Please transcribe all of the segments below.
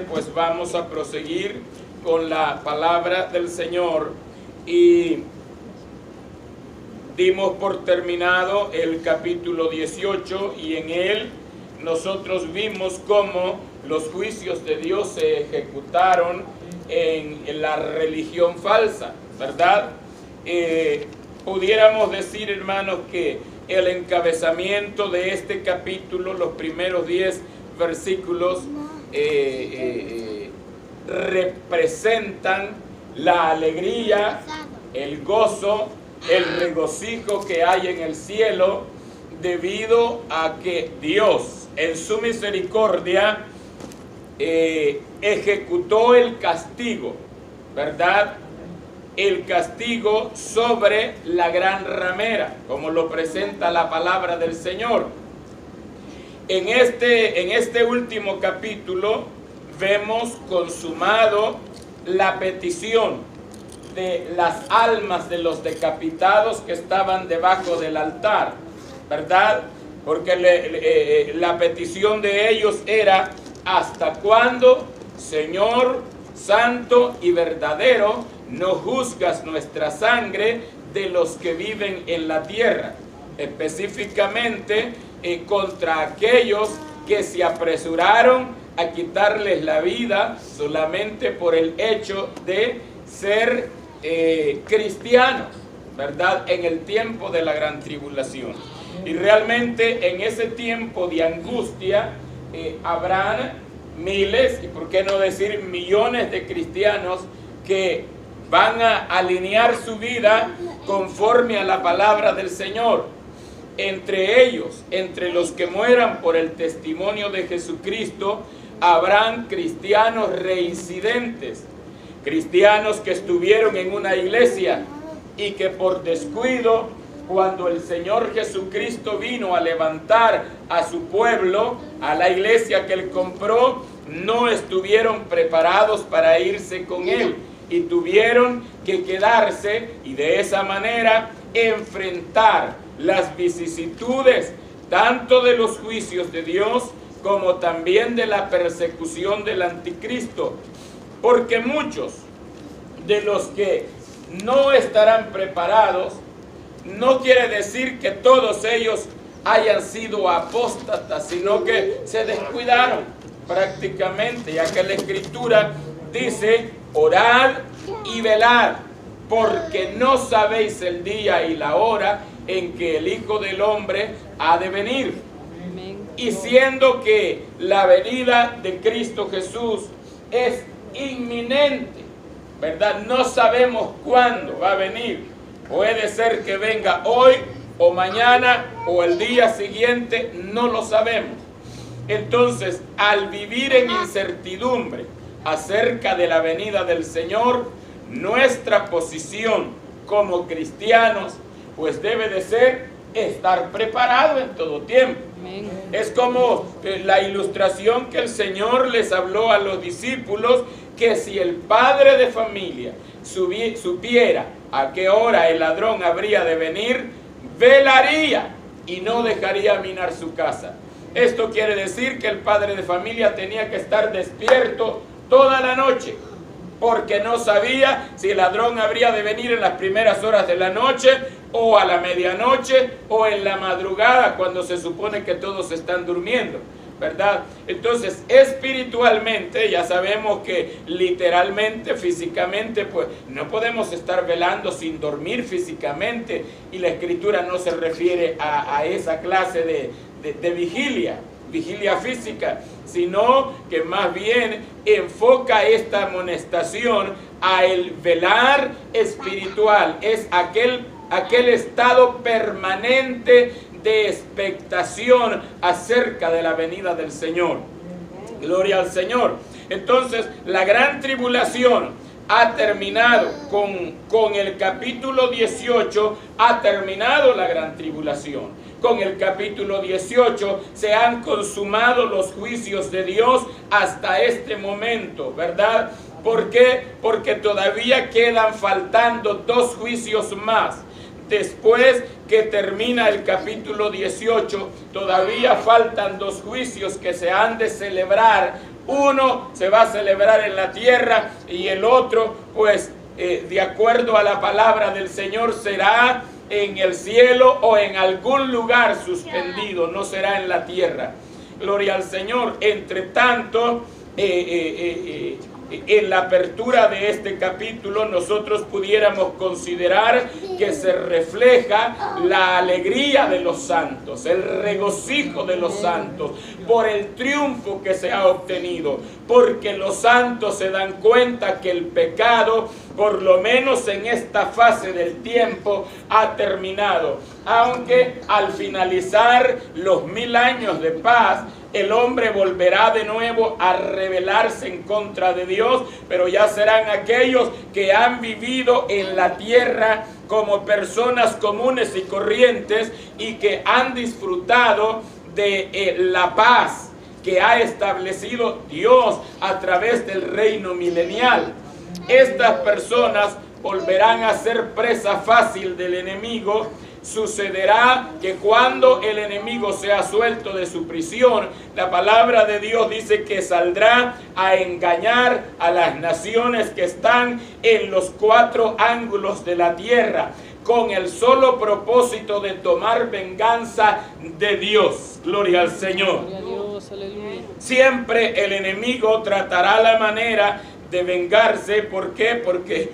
pues vamos a proseguir con la palabra del Señor, y dimos por terminado el capítulo 18 y en él nosotros vimos cómo los juicios de Dios se ejecutaron en la religión falsa, ¿verdad? Pudiéramos decir, hermanos, que el encabezamiento de este capítulo, los primeros 10 versículos, representan la alegría, el gozo, el regocijo que hay en el cielo, debido a que Dios, en su misericordia, ejecutó el castigo, ¿verdad? El castigo sobre la gran ramera, como lo presenta la palabra del Señor. En este último capítulo vemos consumado la petición de las almas de los decapitados que estaban debajo del altar, ¿verdad? Porque la petición de ellos era: ¿hasta cuándo, Señor santo y verdadero, no juzgas nuestra sangre de los que viven en la tierra? Específicamente contra aquellos que se apresuraron a quitarles la vida solamente por el hecho de ser cristianos, ¿verdad? En el tiempo de la gran tribulación. Y realmente en ese tiempo de angustia habrán miles, y por qué no decir millones de cristianos que van a alinear su vida conforme a la palabra del Señor. Entre ellos, entre los que mueran por el testimonio de Jesucristo, habrán cristianos reincidentes, cristianos que estuvieron en una iglesia y que por descuido, cuando el Señor Jesucristo vino a levantar a su pueblo, a la iglesia que Él compró, no estuvieron preparados para irse con Él y tuvieron que quedarse y de esa manera enfrentar las vicisitudes tanto de los juicios de Dios como también de la persecución del anticristo, porque muchos de los que no estarán preparados, no quiere decir que todos ellos hayan sido apóstatas, sino que se descuidaron prácticamente, ya que la Escritura dice: orad y velad, porque no sabéis el día y la hora en que el Hijo del Hombre ha de venir. Y siendo que la venida de Cristo Jesús es inminente, ¿verdad? No sabemos cuándo va a venir. Puede ser que venga hoy o mañana o el día siguiente, no lo sabemos. Entonces, al vivir en incertidumbre acerca de la venida del Señor, nuestra posición como cristianos pues debe de ser estar preparado en todo tiempo. Amén. Es como la ilustración que el Señor les habló a los discípulos, que si el padre de familia supiera a qué hora el ladrón habría de venir, velaría y no dejaría minar su casa. Esto quiere decir que el padre de familia tenía que estar despierto toda la noche, porque no sabía si el ladrón habría de venir en las primeras horas de la noche, o a la medianoche, o en la madrugada, cuando se supone que todos están durmiendo, ¿verdad? Entonces, espiritualmente, ya sabemos que literalmente, físicamente, pues no podemos estar velando sin dormir físicamente, y la Escritura no se refiere a esa clase de vigilia física, sino que más bien enfoca esta amonestación a el velar espiritual. Es aquel estado permanente de expectación acerca de la venida del Señor. Gloria al Señor. Entonces, la gran tribulación ha terminado con el capítulo 18, ha terminado la gran tribulación. Con el capítulo 18 se han consumado los juicios de Dios hasta este momento, ¿verdad? ¿Por qué? Porque todavía quedan faltando 2 juicios más. Después que termina el capítulo 18, todavía faltan 2 juicios que se han de celebrar Uno se va a celebrar en la tierra y el otro, pues, de acuerdo a la palabra del Señor, será en el cielo o en algún lugar suspendido, no será en la tierra. Gloria al Señor. Entre tanto, en la apertura de este capítulo nosotros pudiéramos considerar que se refleja la alegría de los santos, el regocijo de los santos por el triunfo que se ha obtenido, porque los santos se dan cuenta que el pecado, por lo menos en esta fase del tiempo, ha terminado, aunque al finalizar los 1000 años de paz, el hombre volverá de nuevo a rebelarse en contra de Dios, pero ya serán aquellos que han vivido en la tierra como personas comunes y corrientes y que han disfrutado de la paz que ha establecido Dios a través del reino milenial. Estas personas volverán a ser presa fácil del enemigo. Sucederá que cuando el enemigo sea suelto de su prisión, la palabra de Dios dice que saldrá a engañar a las naciones que están en los 4 ángulos de la tierra, con el solo propósito de tomar venganza de Dios. Gloria al Señor. Gloria a Dios, aleluya. Siempre el enemigo tratará la manera de vengarse. ¿Por qué? Porque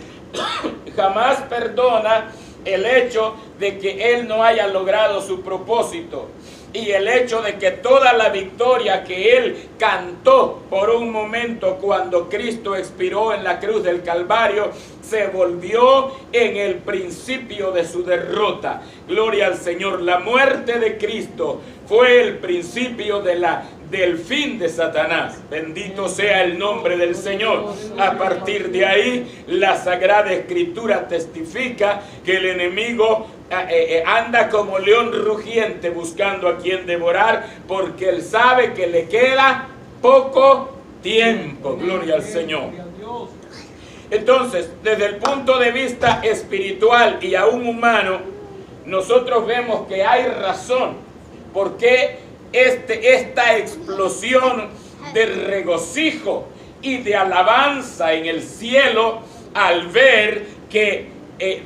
jamás perdona el hecho de que él no haya logrado su propósito y el hecho de que toda la victoria que él cantó por un momento cuando Cristo expiró en la cruz del Calvario se volvió en el principio de su derrota. Gloria al Señor. La muerte de Cristo fue el principio del fin de Satanás. Bendito sea el nombre del Señor. A partir de ahí, la Sagrada Escritura testifica que el enemigo anda como león rugiente buscando a quien devorar, porque él sabe que le queda poco tiempo. Gloria al Señor. Entonces, desde el punto de vista espiritual y aún humano, nosotros vemos que hay razón por qué esta explosión de regocijo y de alabanza en el cielo al ver que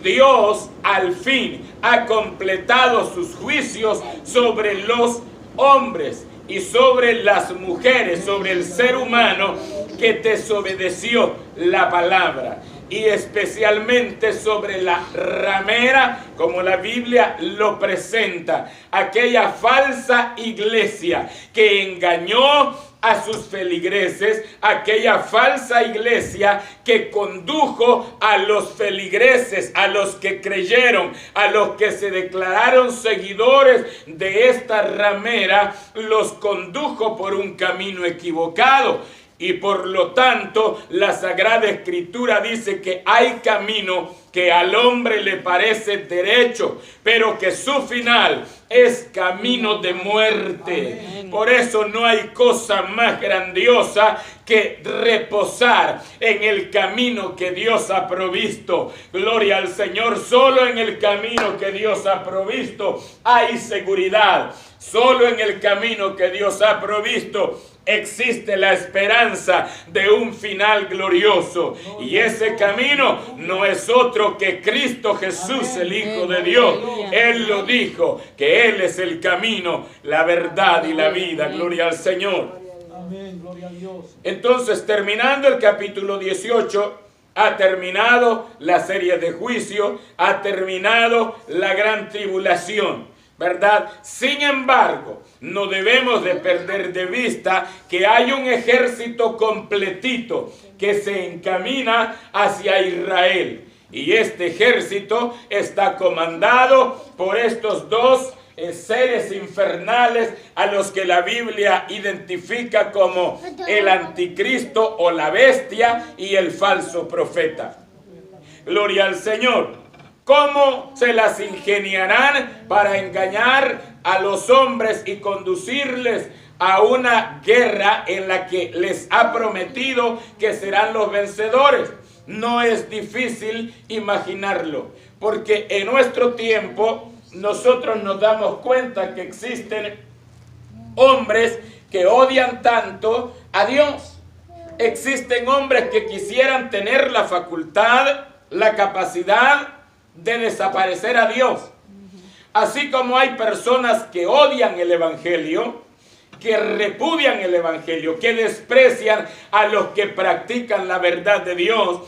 Dios al fin ha completado sus juicios sobre los hombres y sobre las mujeres, sobre el ser humano que desobedeció la palabra, y especialmente sobre la ramera, como la Biblia lo presenta, aquella falsa iglesia que engañó a sus feligreses, aquella falsa iglesia que condujo a los feligreses, a los que creyeron, a los que se declararon seguidores de esta ramera, los condujo por un camino equivocado. Y por lo tanto, la Sagrada Escritura dice que hay camino que al hombre le parece derecho, pero que su final es camino de muerte. Amén. Por eso no hay cosa más grandiosa que reposar en el camino que Dios ha provisto. Gloria al Señor. Solo en el camino que Dios ha provisto hay seguridad. Solo en el camino que Dios ha provisto existe la esperanza de un final glorioso. Y ese camino no es otro que Cristo Jesús, el Hijo de Dios. Él lo dijo, que Él es el camino, la verdad y la vida. Gloria al Señor. Amén, gloria a Dios. Entonces, terminando el capítulo 18, ha terminado la serie de juicio, ha terminado la gran tribulación, ¿verdad? Sin embargo, no debemos de perder de vista que hay un ejército completito que se encamina hacia Israel. Y este ejército está comandado por estos dos seres infernales a los que la Biblia identifica como el anticristo o la bestia y el falso profeta. Gloria al Señor. ¿Cómo se las ingeniarán para engañar a los hombres y conducirles a una guerra en la que les ha prometido que serán los vencedores? No es difícil imaginarlo, porque en nuestro tiempo nosotros nos damos cuenta que existen hombres que odian tanto a Dios, existen hombres que quisieran tener la facultad, la capacidad de desaparecer a Dios. Así como hay personas que odian el Evangelio, que repudian el Evangelio, que desprecian a los que practican la verdad de Dios.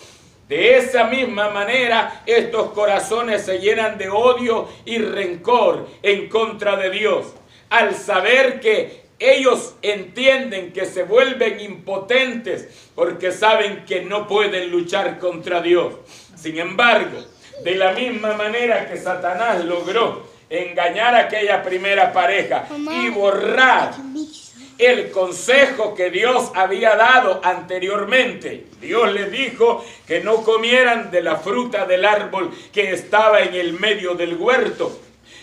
De esa misma manera, estos corazones se llenan de odio y rencor en contra de Dios, al saber que ellos entienden que se vuelven impotentes porque saben que no pueden luchar contra Dios. Sin embargo, de la misma manera que Satanás logró engañar a aquella primera pareja y borrar el consejo que Dios había dado anteriormente. Dios les dijo que no comieran de la fruta del árbol que estaba en el medio del huerto.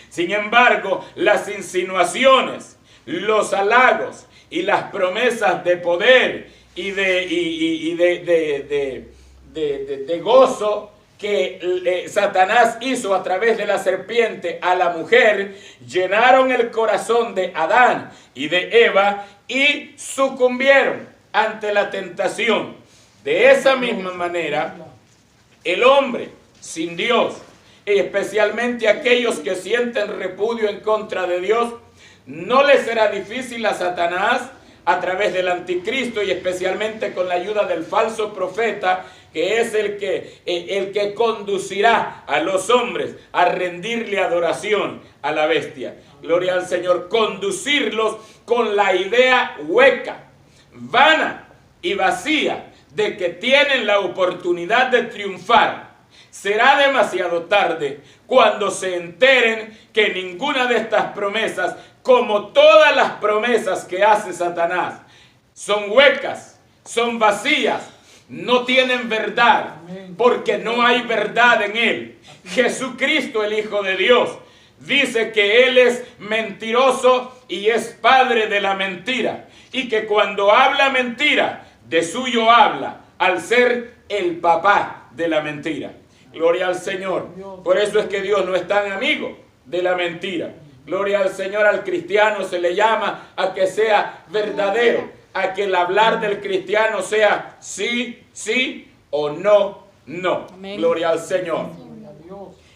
Sin embargo, las insinuaciones, los halagos y las promesas de poder y de gozo que Satanás hizo a través de la serpiente a la mujer, llenaron el corazón de Adán y de Eva y sucumbieron ante la tentación. De esa misma manera, el hombre sin Dios, especialmente aquellos que sienten repudio en contra de Dios, no les será difícil a Satanás a través del anticristo y especialmente con la ayuda del falso profeta, que es el que conducirá a los hombres a rendirle adoración a la bestia. Gloria al Señor. Conducirlos con la idea hueca, vana y vacía de que tienen la oportunidad de triunfar. Será demasiado tarde cuando se enteren que ninguna de estas promesas, como todas las promesas que hace Satanás, son huecas, son vacías, no tienen verdad, porque no hay verdad en él. Jesucristo, el Hijo de Dios, dice que él es mentiroso y es padre de la mentira, y que cuando habla mentira, de suyo habla, al ser el papá de la mentira. Gloria al Señor. Por eso es que Dios no es tan amigo de la mentira. Gloria al Señor. Al cristiano se le llama a que sea verdadero, a que el hablar del cristiano sea sí, sí o no, no. Amén. Gloria al Señor.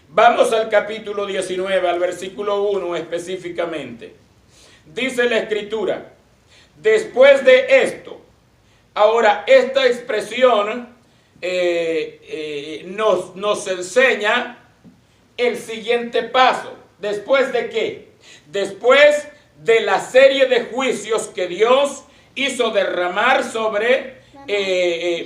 Vamos al capítulo 19, al versículo 1 específicamente. Dice la Escritura: después de esto. Ahora, esta expresión nos enseña el siguiente paso. ¿Después de qué? Después de la serie de juicios que Dios hizo derramar sobre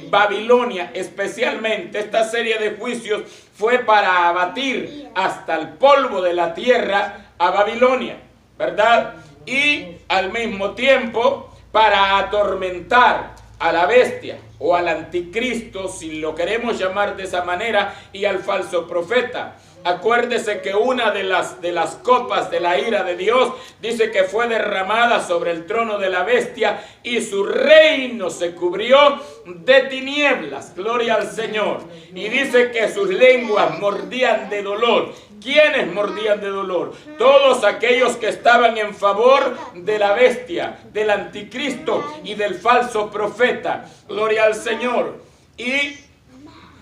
Babilonia, especialmente. Esta serie de juicios fue para abatir hasta el polvo de la tierra a Babilonia, ¿verdad? Y al mismo tiempo para atormentar a la bestia o al anticristo, si lo queremos llamar de esa manera, y al falso profeta. Acuérdese que una de las copas de la ira de Dios dice que fue derramada sobre el trono de la bestia y su reino se cubrió de tinieblas. Gloria al Señor. Y dice que sus lenguas mordían de dolor. ¿Quiénes mordían de dolor? Todos aquellos que estaban en favor de la bestia, del anticristo y del falso profeta. Gloria al Señor. Y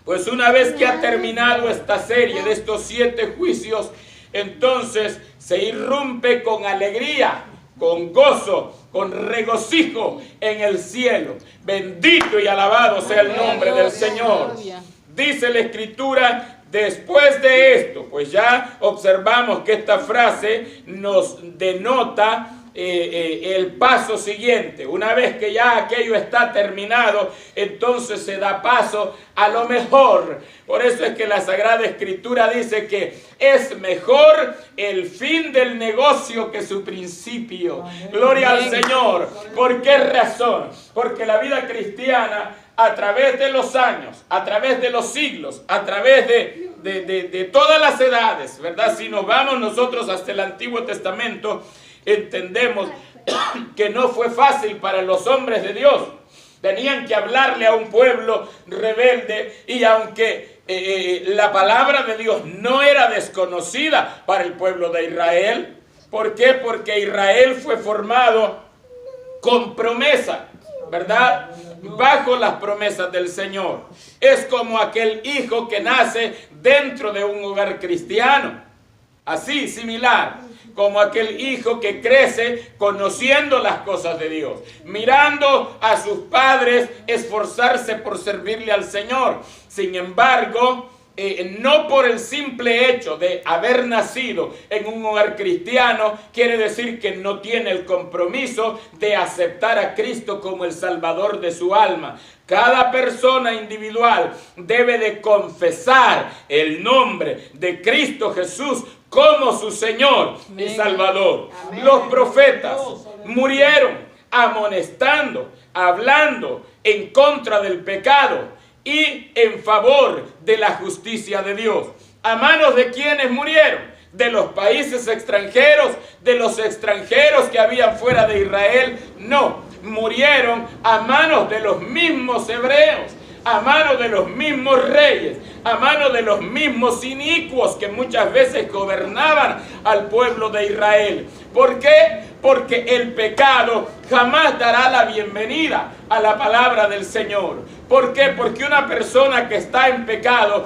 pues una vez que ha terminado esta serie de estos 7 juicios, entonces se irrumpe con alegría, con gozo, con regocijo en el cielo. Bendito y alabado sea el nombre del Señor. Dice la Escritura: después de esto, pues ya observamos que esta frase nos denota el paso siguiente. Una vez que ya aquello está terminado, entonces se da paso a lo mejor. Por eso es que la Sagrada Escritura dice que es mejor el fin del negocio que su principio. Amén. Gloria al Señor. ¿Por qué razón? Porque la vida cristiana, a través de los años, a través de los siglos, a través de todas las edades, ¿verdad? Si nos vamos nosotros hasta el Antiguo Testamento, entendemos que no fue fácil para los hombres de Dios. Tenían que hablarle a un pueblo rebelde, y aunque la palabra de Dios no era desconocida para el pueblo de Israel. ¿Por qué? Porque Israel fue formado con promesa, ¿verdad? bajo las promesas del Señor. Es como aquel hijo que nace dentro de un hogar cristiano. Así, similar, como aquel hijo que crece conociendo las cosas de Dios, mirando a sus padres esforzarse por servirle al Señor. Sin embargo, no por el simple hecho de haber nacido en un hogar cristiano, quiere decir que no tiene el compromiso de aceptar a Cristo como el Salvador de su alma. Cada persona individual debe de confesar el nombre de Cristo Jesús como su Señor y Salvador. Amén. Los profetas murieron amonestando, hablando en contra del pecado y en favor de la justicia de Dios. ¿A manos de quienes murieron? De los países extranjeros, de los extranjeros que habían fuera de Israel. No, murieron a manos de los mismos hebreos, a manos de los mismos reyes, a manos de los mismos inicuos que muchas veces gobernaban al pueblo de Israel. ¿Por qué? Porque el pecado jamás dará la bienvenida a la palabra del Señor. ¿Por qué? Porque una persona que está en pecado,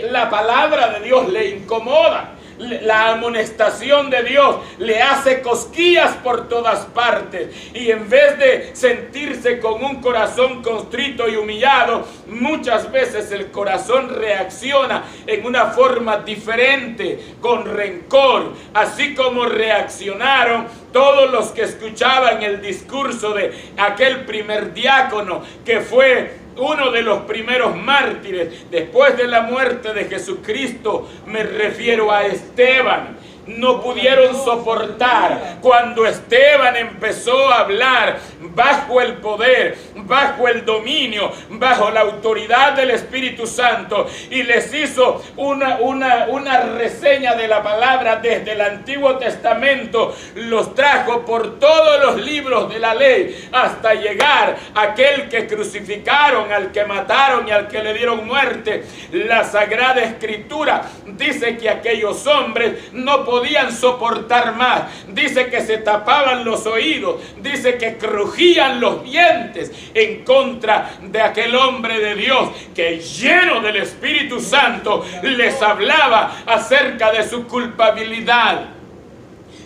la palabra de Dios le incomoda. La amonestación de Dios le hace cosquillas por todas partes, y en vez de sentirse con un corazón contrito y humillado, muchas veces el corazón reacciona en una forma diferente, con rencor, así como reaccionaron todos los que escuchaban el discurso de aquel primer diácono que fue uno de los primeros mártires después de la muerte de Jesucristo. Me refiero a Esteban. No pudieron soportar cuando Esteban empezó a hablar bajo el poder, bajo el dominio, bajo la autoridad del Espíritu Santo, y les hizo una reseña de la palabra desde el Antiguo Testamento. Los trajo por todos los libros de la ley hasta llegar a aquel que crucificaron, al que mataron y al que le dieron muerte. La Sagrada Escritura dice que aquellos hombres no podían soportar más. Dice que se tapaban los oídos, dice que crujían los dientes en contra de aquel hombre de Dios que, lleno del Espíritu Santo, les hablaba acerca de su culpabilidad.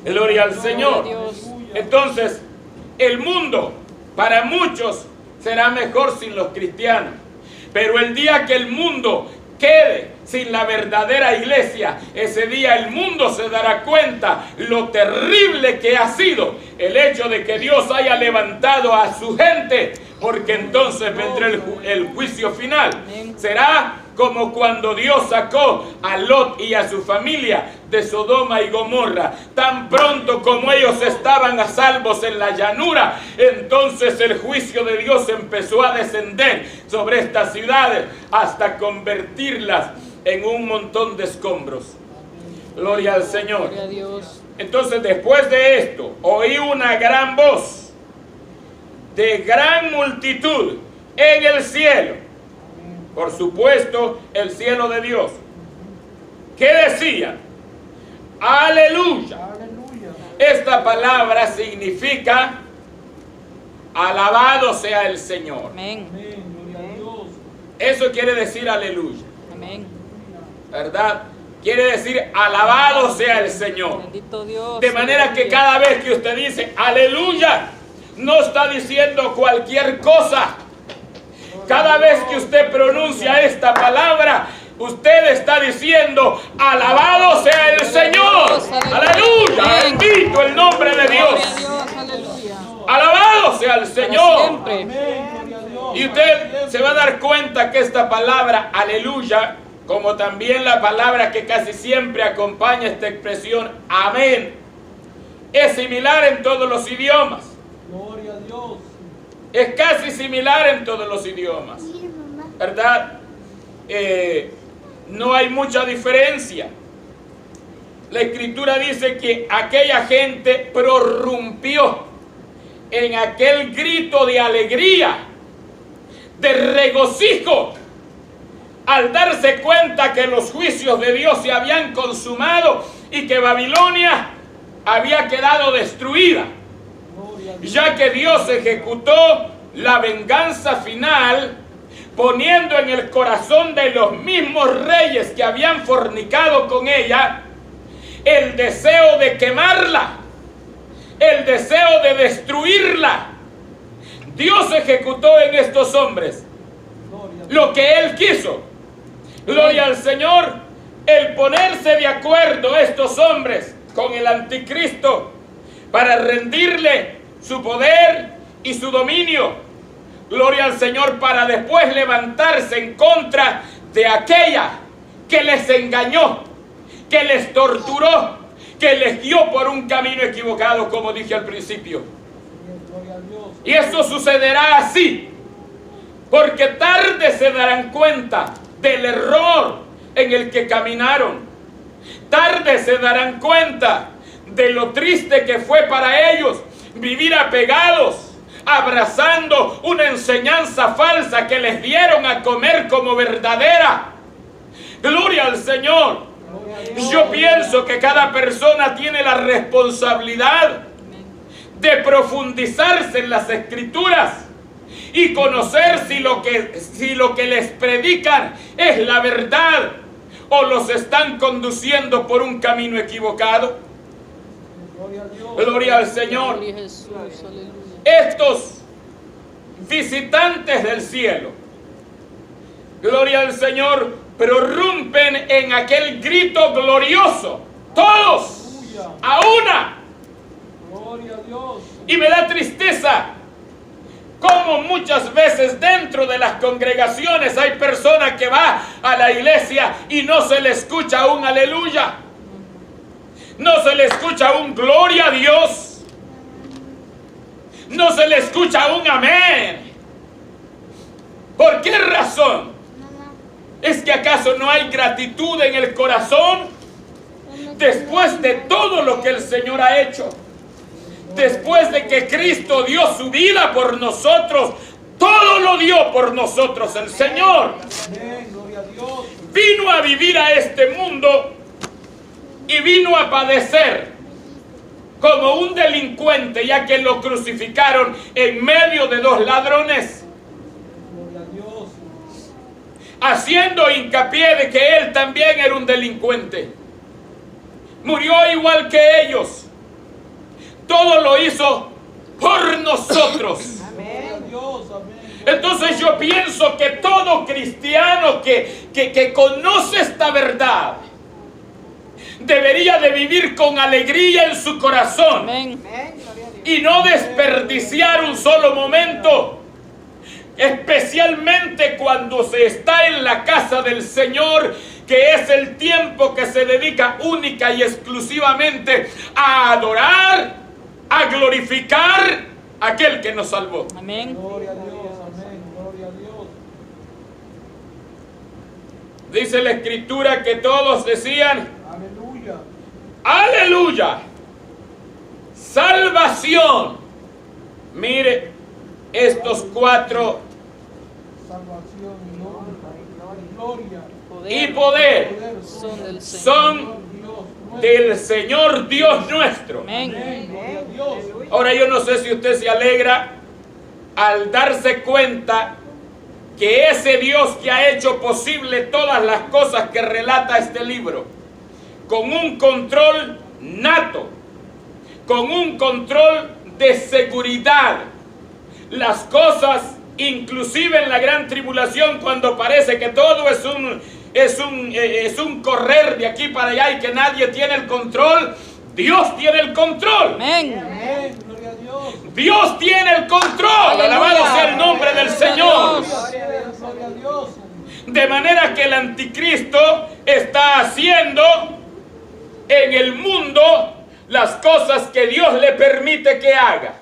Gloria al Señor. Entonces, el mundo para muchos será mejor sin los cristianos, pero el día que el mundo quede sin la verdadera iglesia, ese día el mundo se dará cuenta lo terrible que ha sido el hecho de que Dios haya levantado a su gente, porque entonces vendrá el juicio final. Será como cuando Dios sacó a Lot y a su familia de Sodoma y Gomorra. Tan pronto como ellos estaban a salvos en la llanura, entonces el juicio de Dios empezó a descender sobre estas ciudades hasta convertirlas en un montón de escombros. Gloria al Señor. Gloria a Dios. Entonces, después de esto, oí una gran voz de gran multitud en el cielo. Por supuesto, el cielo de Dios. ¿Qué decía? Aleluya. Esta palabra significa alabado sea el Señor. Amén. Eso quiere decir aleluya. Amén. ¿Verdad? Quiere decir alabado sea el Señor. Bendito Dios. De manera que cada vez que usted dice aleluya, no está diciendo cualquier cosa. Cada vez que usted pronuncia esta palabra, usted está diciendo alabado sea el Señor. Aleluya. Bendito el nombre de Dios. Alabado sea el Señor. Y usted se va a dar cuenta que esta palabra aleluya, como también la palabra que casi siempre acompaña esta expresión amén, es similar en todos los idiomas. Gloria a Dios. Es casi similar en todos los idiomas, ¿verdad? No hay mucha diferencia. La Escritura dice que aquella gente prorrumpió en aquel grito de alegría, de regocijo, al darse cuenta que los juicios de Dios se habían consumado y que Babilonia había quedado destruida, ya que Dios ejecutó la venganza final, poniendo en el corazón de los mismos reyes que habían fornicado con ella el deseo de quemarla, el deseo de destruirla. Dios ejecutó en estos hombres lo que Él quiso. Gloria al Señor. El ponerse de acuerdo estos hombres con el anticristo para rendirle su poder y su dominio. Gloria al Señor, para después levantarse en contra de aquella que les engañó, que les torturó, que les guió por un camino equivocado, como dije al principio. Y eso sucederá así, porque tarde se darán cuenta del error en el que caminaron. Tarde se darán cuenta de lo triste que fue para ellos vivir apegados, abrazando una enseñanza falsa que les dieron a comer como verdadera. Gloria al Señor. Yo pienso que cada persona tiene la responsabilidad de profundizarse en las Escrituras y conocer si lo que les predican es la verdad o los están conduciendo por un camino equivocado. Gloria al Señor. Estos visitantes del cielo, gloria al Señor, prorrumpen en aquel grito glorioso, todos a una. Y me da tristeza como muchas veces dentro de las congregaciones hay personas que van a la iglesia y no se le escucha un aleluya, no se le escucha un gloria a Dios, no se le escucha un amén. ¿Por qué razón? ¿Es que acaso no hay gratitud en el corazón después de todo lo que el Señor ha hecho? Después de que Cristo dio su vida por nosotros, todo lo dio por nosotros el Señor. Vino a vivir a este mundo y vino a padecer como un delincuente, ya que lo crucificaron en medio de dos ladrones, haciendo hincapié de que él también era un delincuente. Murió igual que ellos. Todo lo hizo por nosotros. Entonces yo pienso que todo cristiano que conoce esta verdad debería de vivir con alegría en su corazón. Y no desperdiciar un solo momento, especialmente cuando se está en la casa del Señor, que es el tiempo que se dedica única y exclusivamente a adorar, a glorificar a aquel que nos salvó. Amén. Gloria a Dios, amén, gloria a Dios. Dice la Escritura que todos decían: Aleluya. aleluya, salvación. Mire, estos cuatro: Salvación y gloria y poder Son del Señor. son del Señor Dios nuestro. Amén. Gloria a Dios. Ahora yo no sé si usted se alegra al darse cuenta que ese Dios que ha hecho posible todas las cosas que relata este libro, con un control nato, con un control de seguridad, las cosas, inclusive en la gran tribulación, cuando parece que todo es un correr de aquí para allá y que nadie tiene el control, Dios tiene el control. Amén. Amén, gloria a Dios. Dios tiene el control. Aleluya. Alabado sea el nombre del Señor. Gloria a Dios. De manera que el anticristo está haciendo en el mundo las cosas que Dios le permite que haga.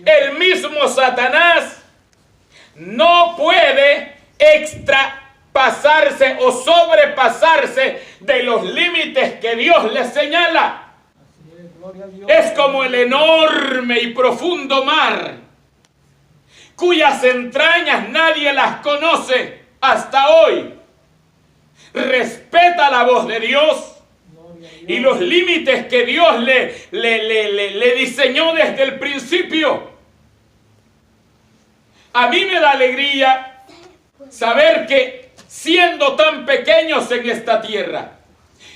El mismo Satanás no puede pasarse o sobrepasarse de los límites que Dios le señala. Gloria a Dios. Es como el enorme y profundo mar, cuyas entrañas nadie las conoce hasta hoy. Respeta la voz de Dios y los límites que Dios le diseñó desde el principio. A mí me da alegría saber que siendo tan pequeños en esta tierra,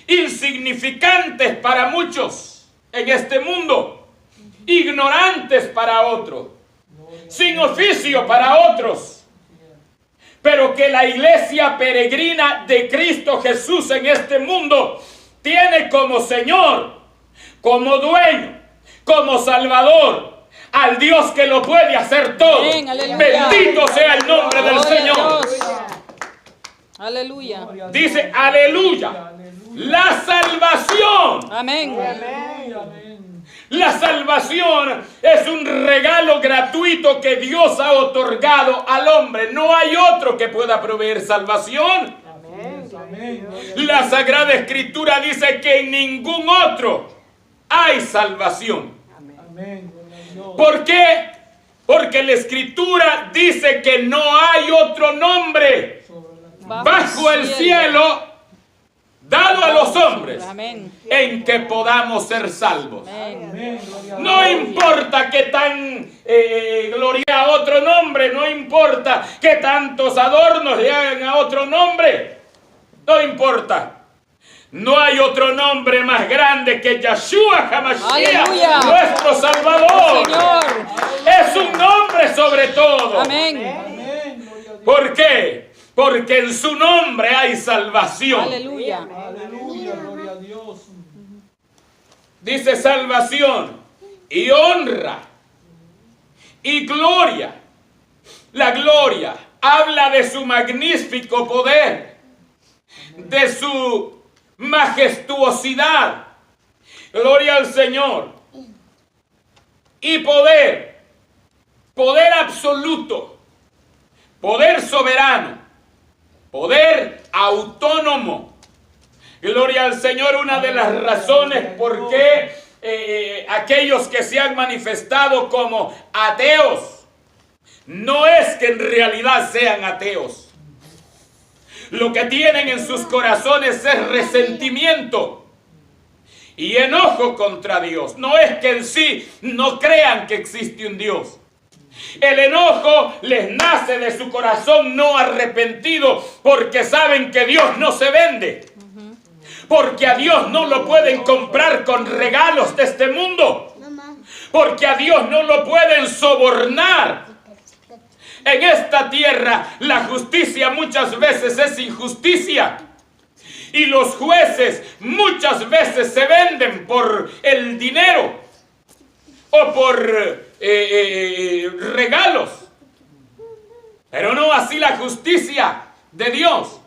insignificantes para muchos en este mundo, ignorantes para otros, sin oficio para otros, pero que la iglesia peregrina de Cristo Jesús en este mundo tiene como Señor, como dueño, como Salvador, al Dios que lo puede hacer todo. Amén, aleluya. Bendito sea el nombre del Gloria a Señor. Dios. Aleluya. Dice, aleluya, la salvación. Amén. Amén. La salvación es un regalo gratuito que Dios ha otorgado al hombre. No hay otro que pueda proveer salvación. Amén. La Sagrada Escritura dice que en ningún otro hay salvación. Amén. Gloria a Dios. ¿Por qué? Porque la Escritura dice que no hay otro nombre bajo el cielo dado a los hombres Amén. en que podamos ser salvos. Amén. Amén. Gloria a No Dios. importa que tan gloria a otro nombre, no importa que tantos adornos le hagan a otro nombre, no importa. No hay otro nombre más grande que Yeshua HaMashiach, Aleluya. nuestro Salvador. Señor. Es un nombre sobre todo. Amén. Amén. Gloria a Dios. ¿Por qué? Porque en su nombre hay salvación. Aleluya. Aleluya. Gloria a Dios. Dice salvación y honra y gloria. La gloria habla de su magnífico poder, de su majestuosidad. Gloria al Señor. Y poder, poder absoluto, poder soberano, poder autónomo. Gloria al Señor. Una de las razones por qué aquellos que se han manifestado como ateos, no es que en realidad sean ateos. Lo que tienen en sus corazones es resentimiento y enojo contra Dios. No es que en sí no crean que existe un Dios. El enojo les nace de su corazón no arrepentido, porque saben que Dios no se vende. Porque a Dios no lo pueden comprar con regalos de este mundo. Porque a Dios no lo pueden sobornar. En esta tierra la justicia muchas veces es injusticia. Y los jueces muchas veces se venden por el dinero o por regalos. Pero no así la justicia de Dios.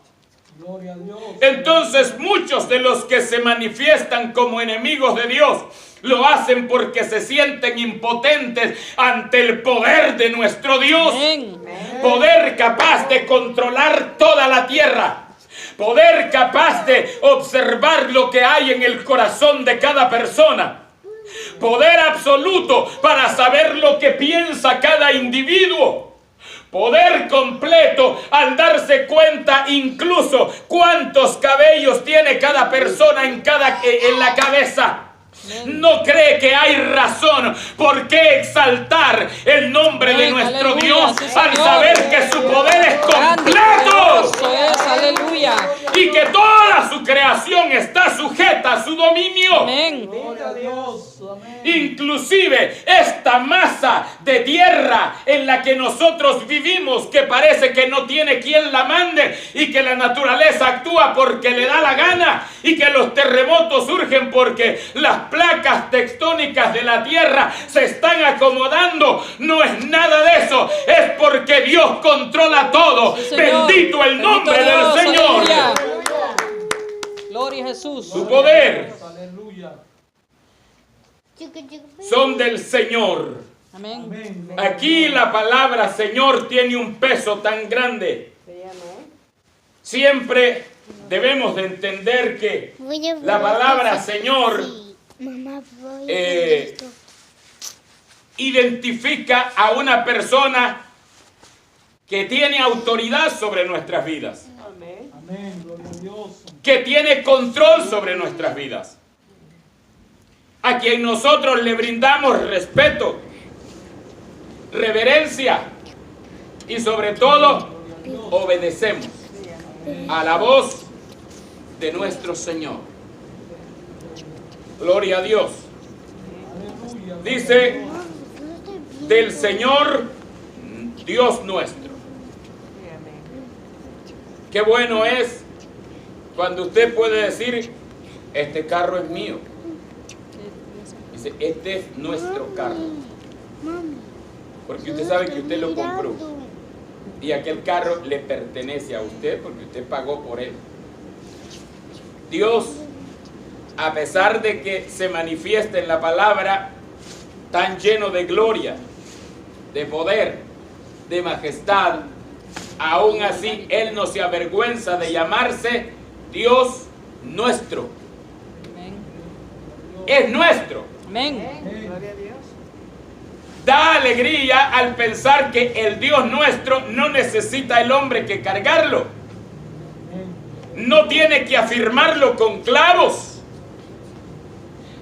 Gloria a Dios. Entonces muchos de los que se manifiestan como enemigos de Dios lo hacen porque se sienten impotentes ante el poder de nuestro Dios. Amén. Poder capaz de controlar toda la tierra. Poder capaz de observar lo que hay en el corazón de cada persona. Poder absoluto para saber lo que piensa cada individuo. Poder completo al darse cuenta incluso cuántos cabellos tiene cada persona en la cabeza. No cree que hay razón por qué exaltar el nombre de nuestro Aleluya, Dios sí, al Señor. saber que su poder es Grande y completo poderoso es, aleluya. y que toda su creación está sujeta a su dominio. Amén. Gloria a Dios. Amén. Inclusive esta masa de tierra en la que nosotros vivimos, que parece que no tiene quien la mande y que la naturaleza actúa porque le da la gana y que los terremotos surgen porque las placas tectónicas de la tierra se están acomodando, no es nada de eso, es porque Dios controla todo. Sí, Señor. Bendito el nombre Bendito Dios, del Señor. aleluya. Gloria a Jesús. Su poder Aleluya. son del Señor. Amén. Amén. Aquí la palabra Señor tiene un peso tan grande. Siempre debemos de entender que la palabra Señor identifica a una persona que tiene autoridad sobre nuestras vidas, Amén. Gloria a Dios. que tiene control sobre nuestras vidas, a quien nosotros le brindamos respeto, reverencia, y sobre todo obedecemos a la voz de nuestro Señor. Gloria a Dios. Dice, del Señor Dios nuestro. Qué bueno es cuando usted puede decir, este carro es mío. Dice, este es nuestro carro. Porque usted sabe que usted lo compró. Y aquel carro le pertenece a usted porque usted pagó por él. Dios, a pesar de que se manifiesta en la palabra tan lleno de gloria, de poder, de majestad, aún así Él no se avergüenza de llamarse Dios nuestro. Amén. Es nuestro. Amén. Gloria a Dios. Da alegría al pensar que el Dios nuestro no necesita el hombre que cargarlo. No tiene que afirmarlo con clavos.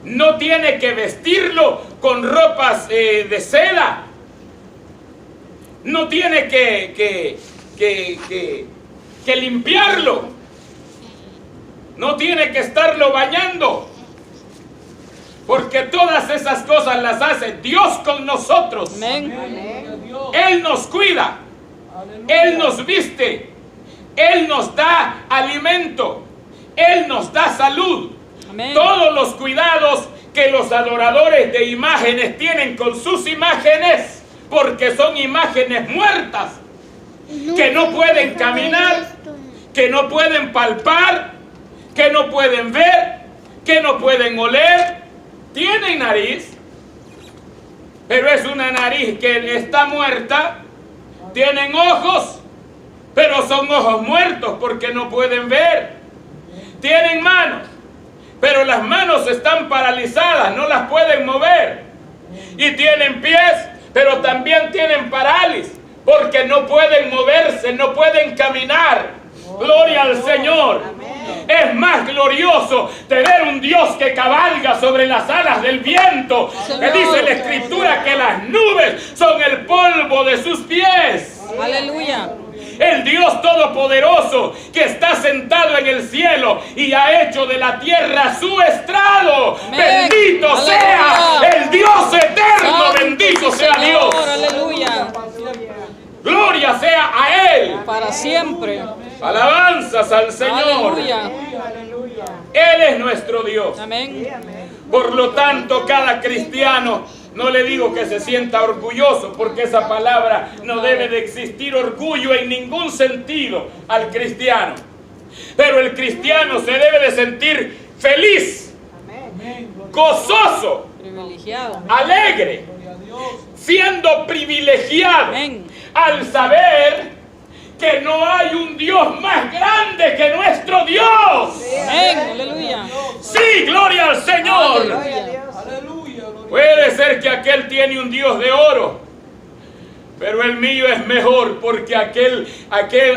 No tiene que vestirlo con ropas de seda. No tiene que limpiarlo. No tiene que estarlo bañando. Porque todas esas cosas las hace Dios con nosotros. Amén. Él nos cuida. Él nos viste. Él nos da alimento. Él nos da salud. Amén. Todos los cuidados que los adoradores de imágenes tienen con sus imágenes, porque son imágenes muertas, que no pueden caminar, que no pueden palpar, que no pueden ver, que no pueden oler. Tienen nariz, pero es una nariz que está muerta. Tienen ojos, pero son ojos muertos porque no pueden ver. Tienen manos, pero las manos están paralizadas, no las pueden mover. Y tienen pies, pero también tienen parálisis porque no pueden moverse, no pueden caminar. Gloria al Señor. Es más glorioso tener un Dios que cabalga sobre las alas del viento, que dice la Escritura que las nubes son el polvo de sus pies. Aleluya. El Dios Todopoderoso que está sentado en el cielo y ha hecho de la tierra su estrado. Amén. Bendito Aleluya. sea el Dios eterno. Santo Bendito es el sea Señor. Dios. Aleluya. Gloria sea a Él. Para siempre. Alabanzas al Señor. Aleluya. Aleluya. Él es nuestro Dios. Amén. Por lo tanto, cada cristiano, no le digo que se sienta orgulloso, porque esa palabra no debe de existir orgullo en ningún sentido al cristiano. Pero el cristiano se debe de sentir feliz, gozoso, Privilegiado. alegre, siendo privilegiado Amén. al saber que no hay un Dios más grande que nuestro Dios. Amén. Aleluya. Sí, gloria al Señor. Aleluya. Puede ser que aquel tiene un Dios de oro, pero el mío es mejor, porque aquel,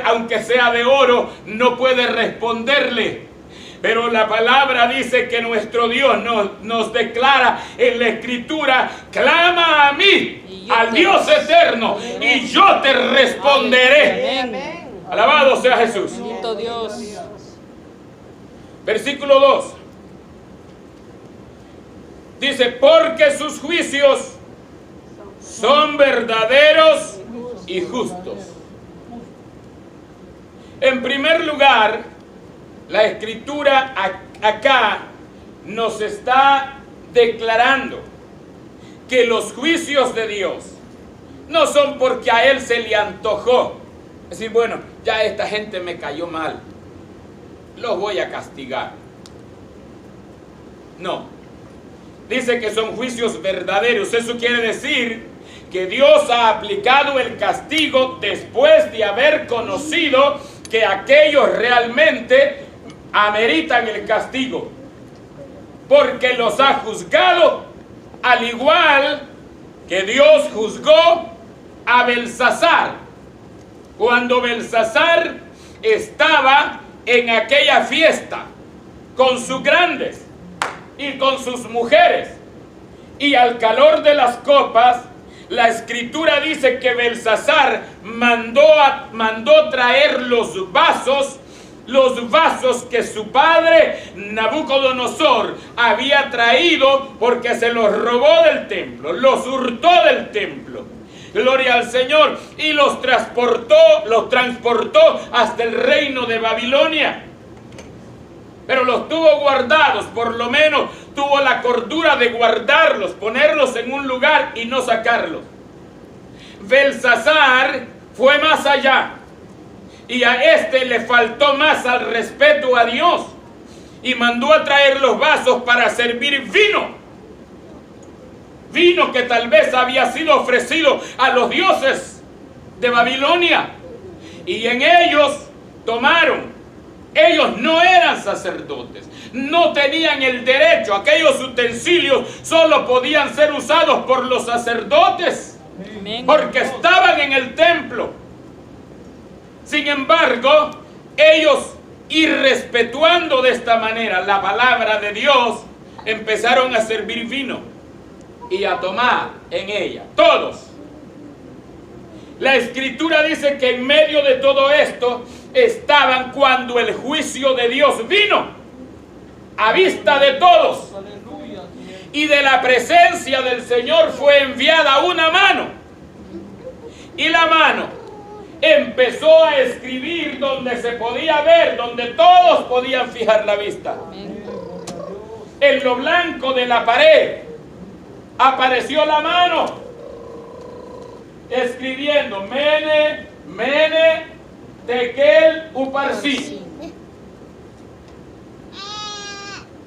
aunque sea de oro, no puede responderle. Pero la palabra dice que nuestro Dios nos declara en la Escritura: clama a mí, al Dios eterno, y yo te responderé. Amén. Alabado sea Jesús. Bendito Dios. Versículo 2. Dice, porque sus juicios son verdaderos y justos. En primer lugar, la Escritura acá nos está declarando que los juicios de Dios no son porque a Él se le antojó. Es decir, bueno, ya esta gente me cayó mal, los voy a castigar. No. Dice que son juicios verdaderos. Eso quiere decir que Dios ha aplicado el castigo después de haber conocido que aquellos realmente ameritan el castigo, porque los ha juzgado al igual que Dios juzgó a Belsasar cuando Belsasar estaba en aquella fiesta con sus grandes y con sus mujeres, y al calor de las copas La escritura dice que Belsasar mandó traer los vasos que su padre Nabucodonosor había traído porque se los robó del templo, los hurtó del templo. Gloria al Señor. Y los transportó hasta el reino de Babilonia. Pero los tuvo guardados, por lo menos tuvo la cordura de guardarlos, ponerlos en un lugar y no sacarlos. Belsasar fue más allá. Y a este le faltó más al respeto a Dios. Y mandó a traer los vasos para servir vino. Vino que tal vez había sido ofrecido a los dioses de Babilonia. Y en ellos tomaron. Ellos no eran sacerdotes. No tenían el derecho. Aquellos utensilios solo podían ser usados por los sacerdotes. Amén. Porque estaban en el templo. Sin embargo, ellos, irrespetuando de esta manera la palabra de Dios, empezaron a servir vino y a tomar en ella, todos. La escritura dice que en medio de todo esto estaban cuando el juicio de Dios vino a vista de todos. Aleluya. Y de la presencia del Señor fue enviada una mano. Y la mano empezó a escribir donde se podía ver, donde todos podían fijar la vista. En lo blanco de la pared apareció la mano escribiendo Mene, Mene, Tekel, Uparsi.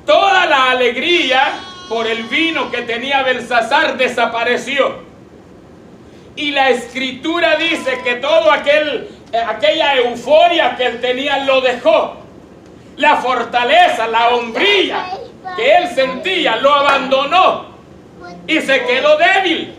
Toda la alegría por el vino que tenía Belsasar desapareció. Y la escritura dice que todo aquella euforia que él tenía lo dejó. La fortaleza, la hombría que él sentía lo abandonó. Y se quedó débil,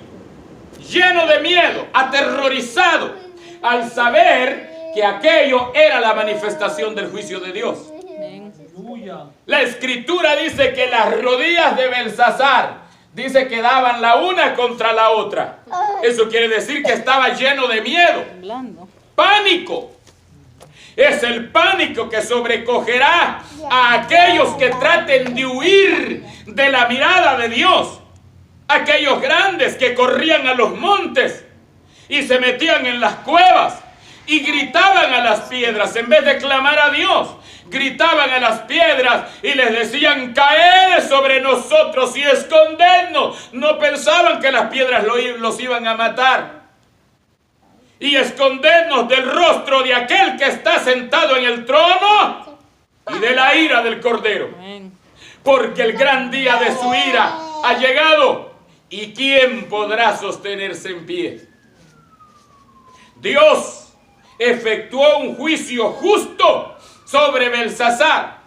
lleno de miedo, aterrorizado, al saber que aquello era la manifestación del juicio de Dios. Amén. Aleluya. La escritura dice que las rodillas de Belsasar dice que daban la una contra la otra. Eso quiere decir que estaba lleno de miedo, Temblando. pánico. Es el pánico que sobrecogerá a aquellos que traten de huir de la mirada de Dios. Aquellos grandes que corrían a los montes y se metían en las cuevas y gritaban a las piedras en vez de clamar a Dios. Gritaban a las piedras y les decían: caed sobre nosotros y escondednos. No pensaban que las piedras los iban a matar. Y escondednos del rostro de aquel que está sentado en el trono y de la ira del Cordero. Amén. Porque el gran día de su ira ha llegado. ¿Y quién podrá sostenerse en pie? Dios efectuó un juicio justo sobre Belsasar.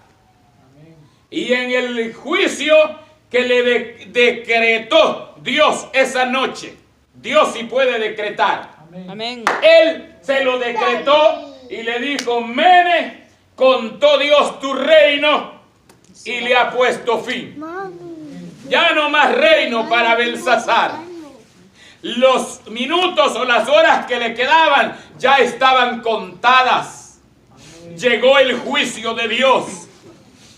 Y en el juicio que le decretó Dios esa noche, Dios sí puede decretar. Amén. Él se lo decretó y le dijo: Mene, contó Dios tu reino y le ha puesto fin. Ya no más reino para Belsasar. Los minutos o las horas que le quedaban ya estaban contadas. Llegó el juicio de Dios.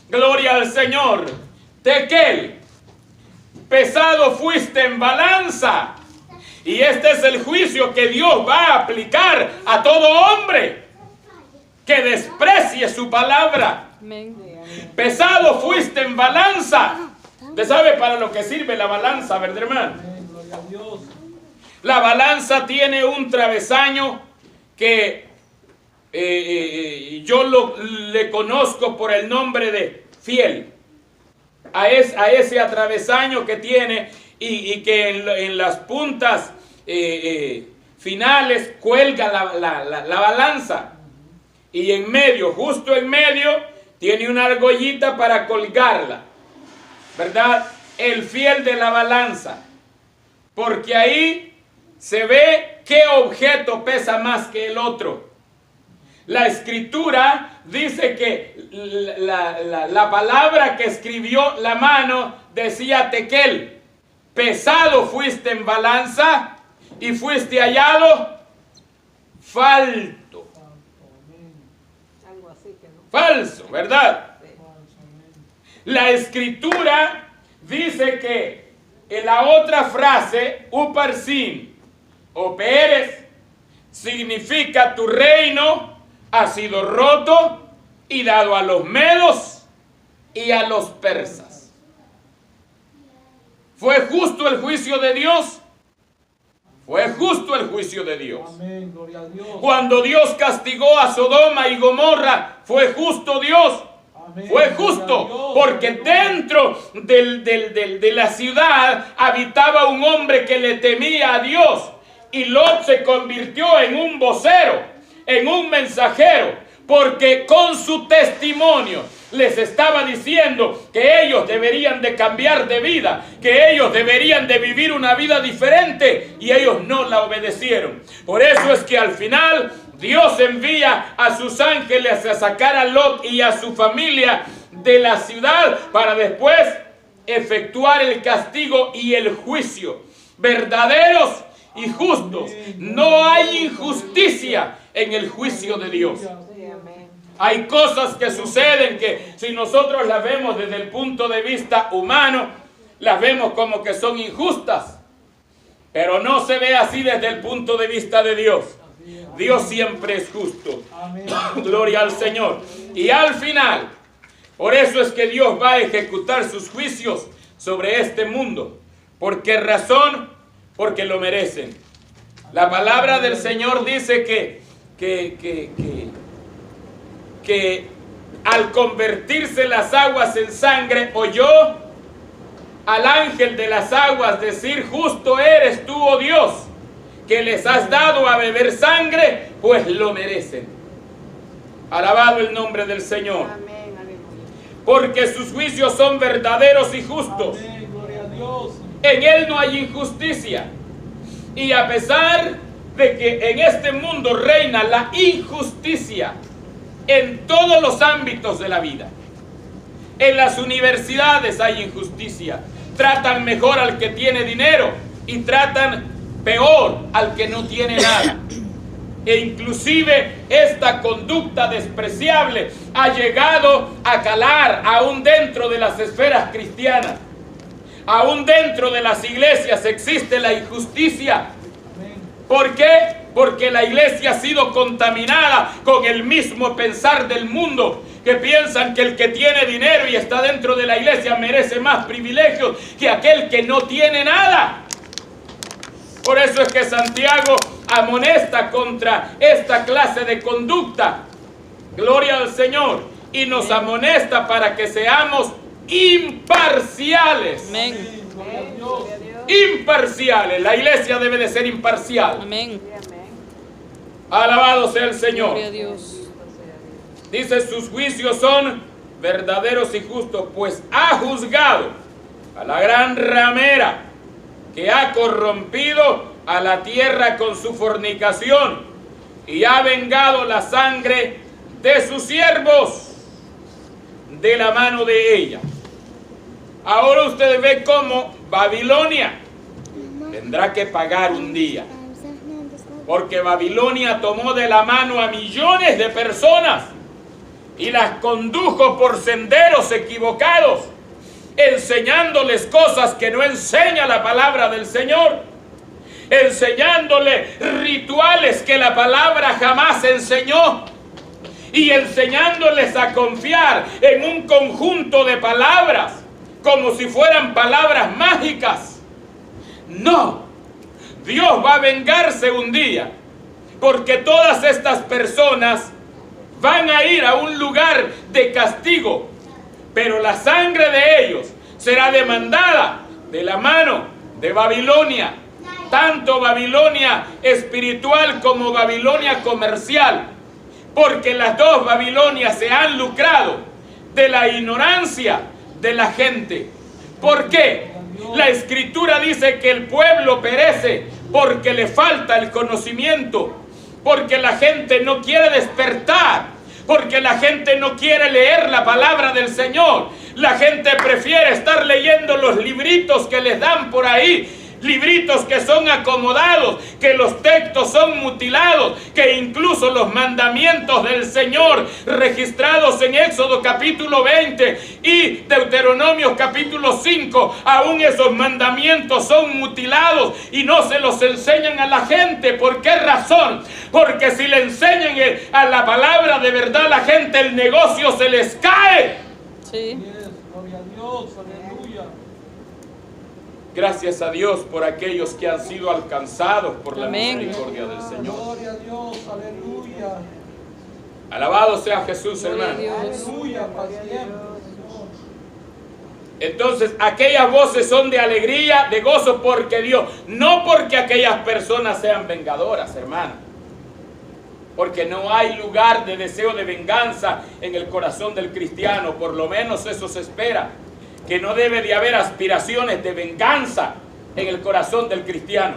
Gloria al Señor. Tekel, pesado fuiste en balanza. Y este es el juicio que Dios va a aplicar a todo hombre que desprecie su palabra. Amén. Pesado fuiste en balanza. ¿Usted sabe para lo que sirve la balanza, verdad, hermano? Amén. Gloria a Dios. La balanza tiene un travesaño que yo le conozco por el nombre de fiel. A ese atravesaño que tiene y que en las puntas finales cuelga la balanza. Y en medio, justo en medio, tiene una argollita para colgarla, ¿verdad? El fiel de la balanza. Porque ahí se ve qué objeto pesa más que el otro. La escritura dice que la palabra que escribió la mano decía Tekel. Pesado fuiste en balanza y fuiste hallado falto. Algo así que no. Falso, ¿verdad? La escritura dice que en la otra frase, uparsin o Pérez, significa tu reino ha sido roto y dado a los medos y a los persas. ¿Fue justo el juicio de Dios? Fue justo el juicio de Dios. Amén, gloria a Dios. Cuando Dios castigó a Sodoma y Gomorra, ¿fue justo Dios? Amén, Fue gloria a justo, Dios. porque dentro de la ciudad habitaba un hombre que le temía a Dios. Y Lot se convirtió en un vocero, en un mensajero, porque con su testimonio les estaba diciendo que ellos deberían de cambiar de vida, que ellos deberían de vivir una vida diferente, y ellos no la obedecieron. Por eso es que al final Dios envía a sus ángeles a sacar a Lot y a su familia de la ciudad para después efectuar el castigo y el juicio. Verdaderos y justos. No hay injusticia en el juicio de Dios. Sí, amén. Hay cosas que suceden que si nosotros las vemos desde el punto de vista humano, las vemos como que son injustas. Pero no se ve así desde el punto de vista de Dios. Dios siempre es justo. Amén. Gloria al Señor. Y al final, por eso es que Dios va a ejecutar sus juicios sobre este mundo. ¿Por qué razón? Porque lo merecen. La palabra del Señor dice que al convertirse las aguas en sangre, oyó al ángel de las aguas decir: justo eres tú, oh Dios, que les has dado a beber sangre, pues lo merecen. Alabado el nombre del Señor. Amén, aleluya. Porque sus juicios son verdaderos y justos. Amén, gloria a Dios. En Él no hay injusticia. Y a pesar de que en este mundo reina la injusticia en todos los ámbitos de la vida. En las universidades hay injusticia. Tratan mejor al que tiene dinero y tratan peor al que no tiene nada. E inclusive esta conducta despreciable ha llegado a calar aún dentro de las esferas cristianas. Aún dentro de las iglesias existe la injusticia. ¿Por qué? Porque la iglesia ha sido contaminada con el mismo pensar del mundo, que piensan que el que tiene dinero y está dentro de la iglesia merece más privilegios que aquel que no tiene nada. Por eso es que Santiago amonesta contra esta clase de conducta. Gloria al Señor. Y nos amonesta para que seamos imparciales. Amén. Gloria a Dios. Gloria a Dios. Imparciales. La iglesia debe de ser imparcial. Amén. Sí, amén. Alabado sea el Señor. Gloria a Dios. Dice: sus juicios son verdaderos y justos, pues ha juzgado a la gran ramera que ha corrompido a la tierra con su fornicación y ha vengado la sangre de sus siervos de la mano de ella. Ahora usted ve cómo Babilonia tendrá que pagar un día, porque Babilonia tomó de la mano a millones de personas y las condujo por senderos equivocados, enseñándoles cosas que no enseña la palabra del Señor, enseñándoles rituales que la palabra jamás enseñó, y enseñándoles a confiar en un conjunto de palabras como si fueran palabras mágicas. No, Dios va a vengarse un día, porque todas estas personas van a ir a un lugar de castigo, pero la sangre de ellos será demandada de la mano de Babilonia, tanto Babilonia espiritual como Babilonia comercial, porque las dos Babilonias se han lucrado de la ignorancia de la gente. ¿Por qué? La Escritura dice que el pueblo perece porque le falta el conocimiento, porque la gente no quiere despertar, porque la gente no quiere leer la palabra del Señor. La gente prefiere estar leyendo los libritos que les dan por ahí, libritos que son acomodados, que los textos son mutilados, que incluso los mandamientos del Señor registrados en Éxodo capítulo 20 y Deuteronomio capítulo 5, aún esos mandamientos son mutilados y no se los enseñan a la gente. ¿Por qué razón? Porque si le enseñan a la palabra de verdad a la gente, el negocio se les cae. Sí. Gloria a Dios, aleluya. Gracias a Dios por aquellos que han sido alcanzados por la Amén. misericordia del Señor. Gloria a Dios, aleluya. Alabado sea Jesús, Gloria a hermano. Dios. Aleluya, para siempre. Entonces, aquellas voces son de alegría, de gozo porque Dios, no porque aquellas personas sean vengadoras, hermano. Porque no hay lugar de deseo de venganza en el corazón del cristiano, por lo menos eso se espera. Que no debe de haber aspiraciones de venganza en el corazón del cristiano.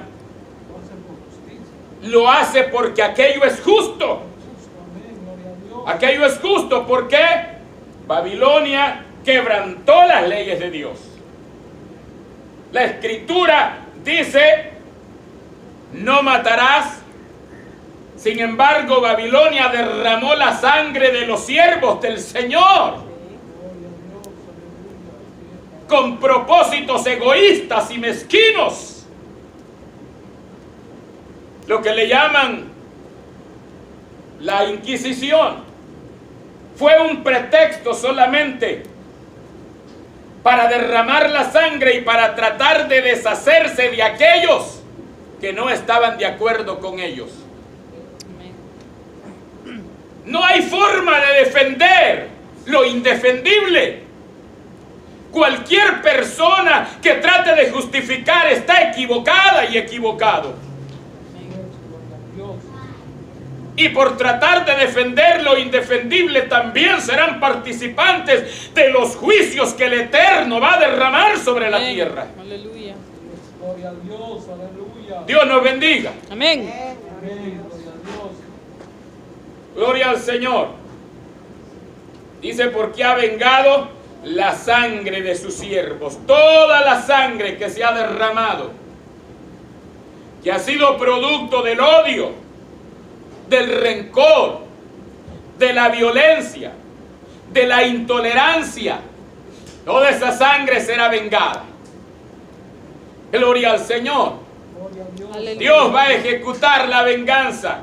Lo hace porque aquello es justo. Aquello es justo porque Babilonia quebrantó las leyes de Dios. La Escritura dice: no matarás. Sin embargo, Babilonia derramó la sangre de los siervos del Señor con propósitos egoístas y mezquinos. Lo que le llaman la Inquisición fue un pretexto solamente para derramar la sangre y para tratar de deshacerse de aquellos que no estaban de acuerdo con ellos. No hay forma de defender lo indefendible. Cualquier persona que trate de justificar está equivocada y equivocado. Y por tratar de defender lo indefendible también serán participantes de los juicios que el Eterno va a derramar sobre la tierra. Aleluya. Gloria a Dios, aleluya. Dios nos bendiga. Amén. Amén, gloria a Dios. Gloria al Señor. Dice: porque ha vengado la sangre de sus siervos, toda la sangre que se ha derramado, que ha sido producto del odio, del rencor, de la violencia, de la intolerancia. Toda esa sangre será vengada. Gloria al Señor. Gloria a Dios. Aleluya. Dios va a ejecutar la venganza.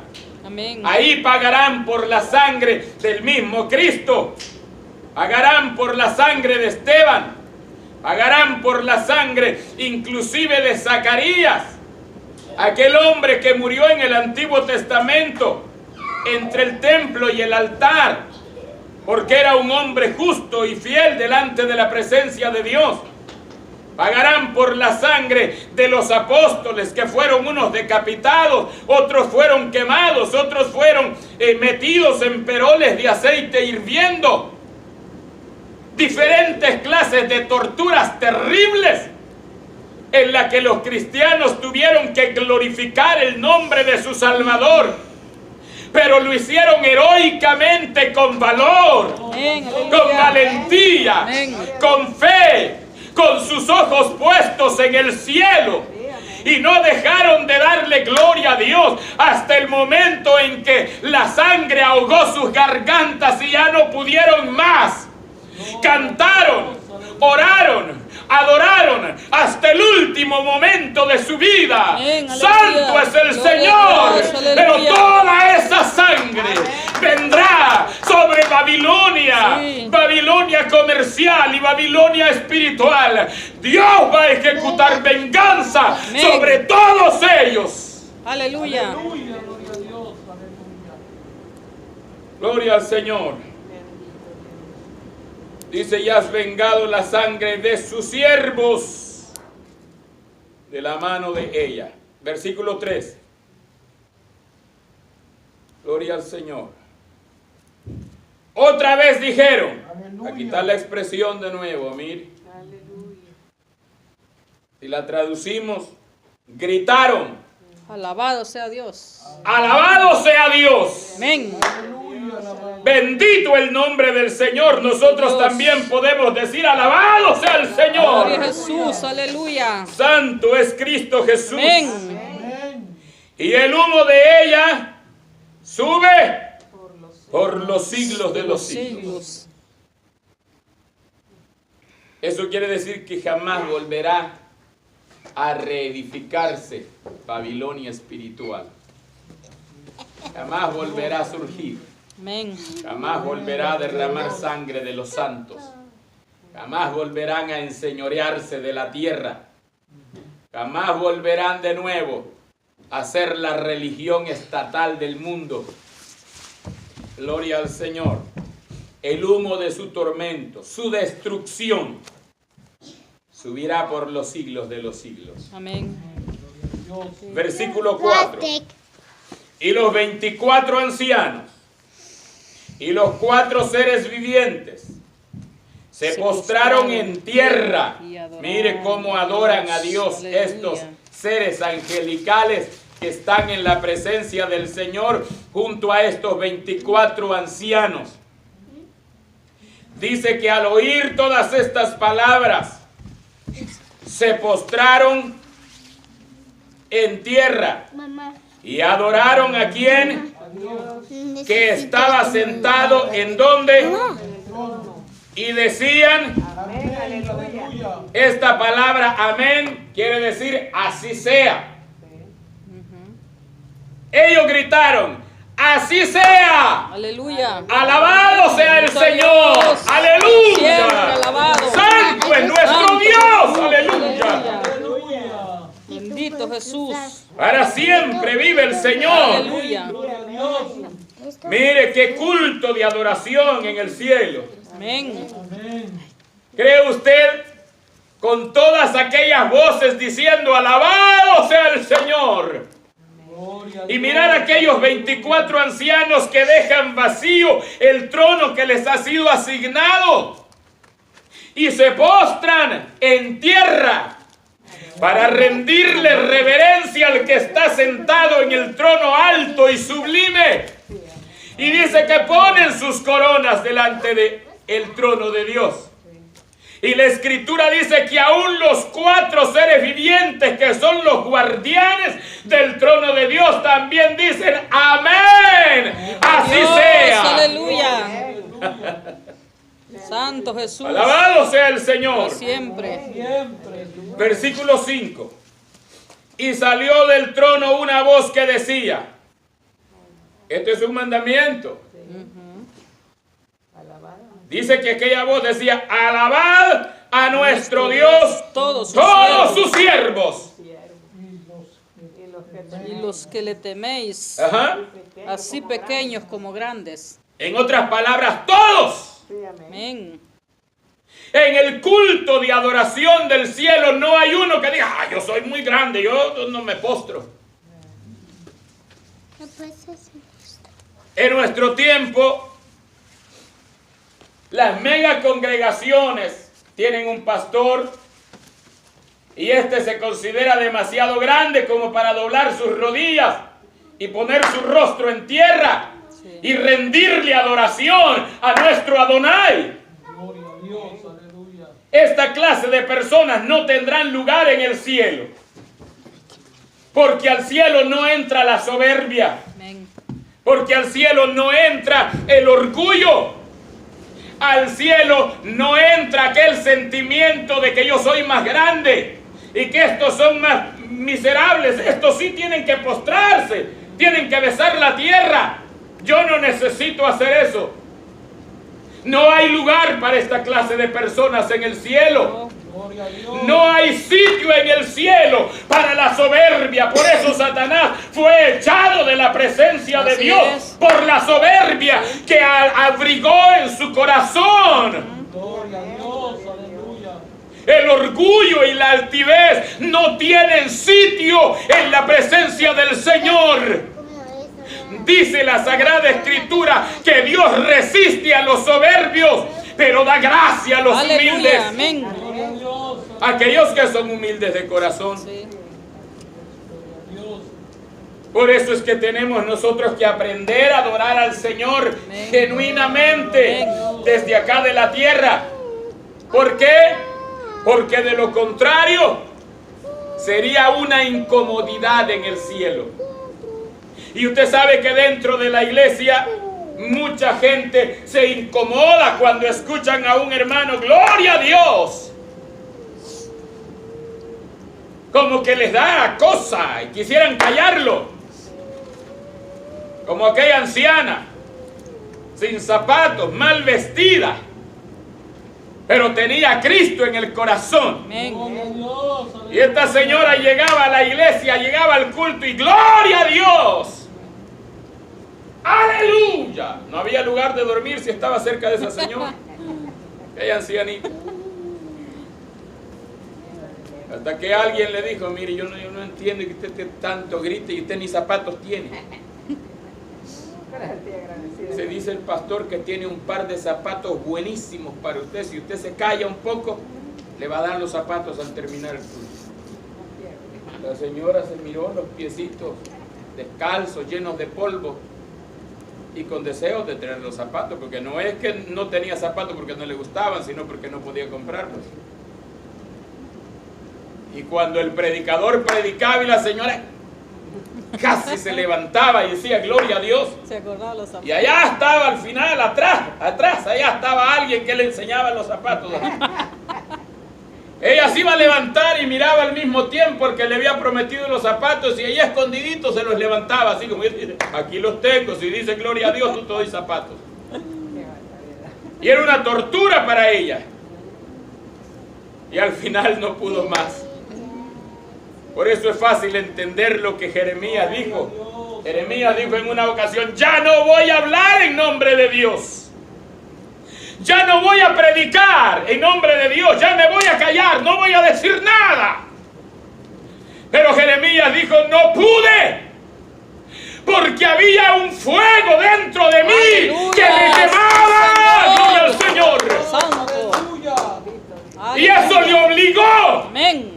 Amén. Ahí pagarán por la sangre del mismo Cristo. Pagarán por la sangre de Esteban. Pagarán por la sangre inclusive de Zacarías, aquel hombre que murió en el Antiguo Testamento entre el templo y el altar, porque era un hombre justo y fiel delante de la presencia de Dios. Pagarán por la sangre de los apóstoles, que fueron unos decapitados, otros fueron quemados, otros fueron metidos en peroles de aceite hirviendo. Diferentes clases de torturas terribles en las que los cristianos tuvieron que glorificar el nombre de su Salvador, pero lo hicieron heroicamente, con valor, Amén. con valentía, Amén. con fe, con sus ojos puestos en el cielo, y no dejaron de darle gloria a Dios hasta el momento en que la sangre ahogó sus gargantas y ya no pudieron más. Cantaron, oraron, adoraron hasta el último momento de su vida. Amén, aleluya. Santo es el Gloria Señor. a Dios, aleluya. Pero toda esa sangre vendrá sobre Babilonia, Sí. Babilonia comercial y Babilonia espiritual. Dios va a ejecutar venganza Amén. sobre todos ellos. Aleluya. Aleluya, gloria a Dios, aleluya. Gloria al Señor. Dice: y has vengado la sangre de sus siervos de la mano de ella. Versículo 3. Gloria al Señor. Otra vez dijeron. Aleluya. Aquí está la expresión de nuevo, mire. Aleluya. Si la traducimos, gritaron: Alabado sea Dios. alabado sea Dios. Amén. Aleluya, alabado Bendito el nombre del Señor. Nosotros Dios. también podemos decir: alabado sea el Gloria a Señor. Jesús, aleluya. Santo es Cristo Jesús. Amén. Amén. Y el humo de ella sube por los por los siglos de los siglos. Siglos. Eso quiere decir que jamás volverá a reedificarse Babilonia espiritual. Jamás volverá a surgir. Amén. Jamás volverá a derramar sangre de los santos. Jamás volverán a enseñorearse de la tierra. Jamás volverán de nuevo a ser la religión estatal del mundo. Gloria al Señor. El humo de su tormento, su destrucción, subirá por los siglos de los siglos. Amén. Versículo 4. Y los 24 ancianos y los 4 seres vivientes se postraron en tierra. y adoraron Mire cómo adoran a Dios Aleluya. estos seres angelicales que están en la presencia del Señor junto a estos 24 ancianos. Dice que al oír todas estas palabras se postraron en tierra y adoraron a quien que estaba sentado en donde y decían, Amén, aleluya. esta palabra amén quiere decir así sea. Ellos gritaron, así sea. Aleluya. Alabado sea el Santo Señor. Dios. Siempre Aleluya. alabado. Santo es nuestro Santo Dios. Aleluya. Aleluya. Aleluya. Bendito Jesús. Para siempre vive el Señor. Aleluya. Gloria a Dios. Mire qué culto de adoración en el cielo. Amén. Amén. ¿Cree usted con todas aquellas voces diciendo alabado sea el Señor? Gloria a Y Dios. mirar aquellos 24 ancianos que dejan vacío el trono que les ha sido asignado y se postran en tierra para rendirle reverencia al que está sentado en el trono alto y sublime. Y dice que ponen sus coronas delante del trono de Dios. Y la Escritura dice que aún los 4 seres vivientes que son los guardianes del trono de Dios también dicen amén. Así Dios, sea. aleluya. Santo Jesús. Alabado sea el Señor. Por siempre. Siempre. Versículo 5. Y salió del trono una voz que decía, esto es un mandamiento. Alabado. Dice que aquella voz decía, alabad a nuestro Dios Todos sus todos siervos. sus siervos. Y los que Y los que le teméis, Ajá. así pequeños como grandes. En otras palabras, todos. sí, amén. Amén. En el culto de adoración del cielo no hay uno que diga, yo soy muy grande, yo no me postro. En nuestro tiempo, las mega congregaciones tienen un pastor y este se considera demasiado grande como para doblar sus rodillas y poner su rostro en tierra y rendirle adoración a nuestro Adonai. Gloria a Dios. Aleluya. Esta clase de personas no tendrán lugar en el cielo, porque al cielo no entra la soberbia, Amén. porque al cielo no entra el orgullo, al cielo no entra aquel sentimiento de que yo soy más grande y que estos son más miserables. Estos sí tienen que postrarse, tienen que besar la tierra. Yo no necesito hacer eso. No hay lugar para esta clase de personas en el cielo. Gloria a Dios. No hay sitio en el cielo para la soberbia. Por eso Satanás fue echado de la presencia de Así Dios. es. Por la soberbia que abrigó en su corazón. Gloria a Dios. Aleluya. El orgullo y la altivez no tienen sitio en la presencia del Señor. Dice la Sagrada Escritura que Dios resiste a los soberbios, pero da gracia a los humildes. Aleluya. Amén. Gloria a Dios. Aquellos que son humildes de corazón. Sí. Gloria a Dios. Por eso es que tenemos nosotros que aprender a adorar al Señor genuinamente desde acá de la tierra. ¿Por qué? Porque de lo contrario sería una incomodidad en el cielo. Y usted sabe que dentro de la iglesia mucha gente se incomoda cuando escuchan a un hermano, gloria a Dios. Como que les da cosa y quisieran callarlo. Como aquella anciana, sin zapatos, mal vestida, pero tenía a Cristo en el corazón. Amén. Gloria a Dios. Y esta señora llegaba a la iglesia, llegaba al culto y ¡gloria a Dios! ¡Aleluya! No había lugar de dormir si estaba cerca de esa señora. Aquella ancianita. Hasta que alguien le dijo, mire, yo no entiendo que usted tanto grite y usted ni zapatos tiene. Se dice el pastor que tiene un par de zapatos buenísimos para usted. Si usted se calla un poco, le va a dar los zapatos al terminar el culto. La señora se miró los piecitos descalzos, llenos de polvo, y con deseos de tener los zapatos, porque no es que no tenía zapatos porque no le gustaban, sino porque no podía comprarlos. Y cuando el predicador predicaba y la señora casi se levantaba y decía gloria a Dios, Se acordaba los zapatos. y allá estaba al final, atrás, allá estaba alguien que le enseñaba los zapatos. Ella se iba a levantar y miraba al mismo tiempo al que le había prometido los zapatos, y ella escondidito se los levantaba, así como dice, aquí los tengo, si dice gloria a Dios, no te doy zapatos. Y era una tortura para ella. Y al final no pudo más. Por eso es fácil entender lo que Jeremías dijo. Jeremías dijo en una ocasión, ya no voy a hablar en nombre de Dios. Ya no voy a predicar en nombre de Dios. Ya me voy a callar, no voy a decir nada. Pero Jeremías dijo, no pude. Porque había un fuego dentro de mí. ¡Aleluya! Que me quemaba. ¡Gloria al Señor! Santo. Aleluya. Y eso le obligó. Amén.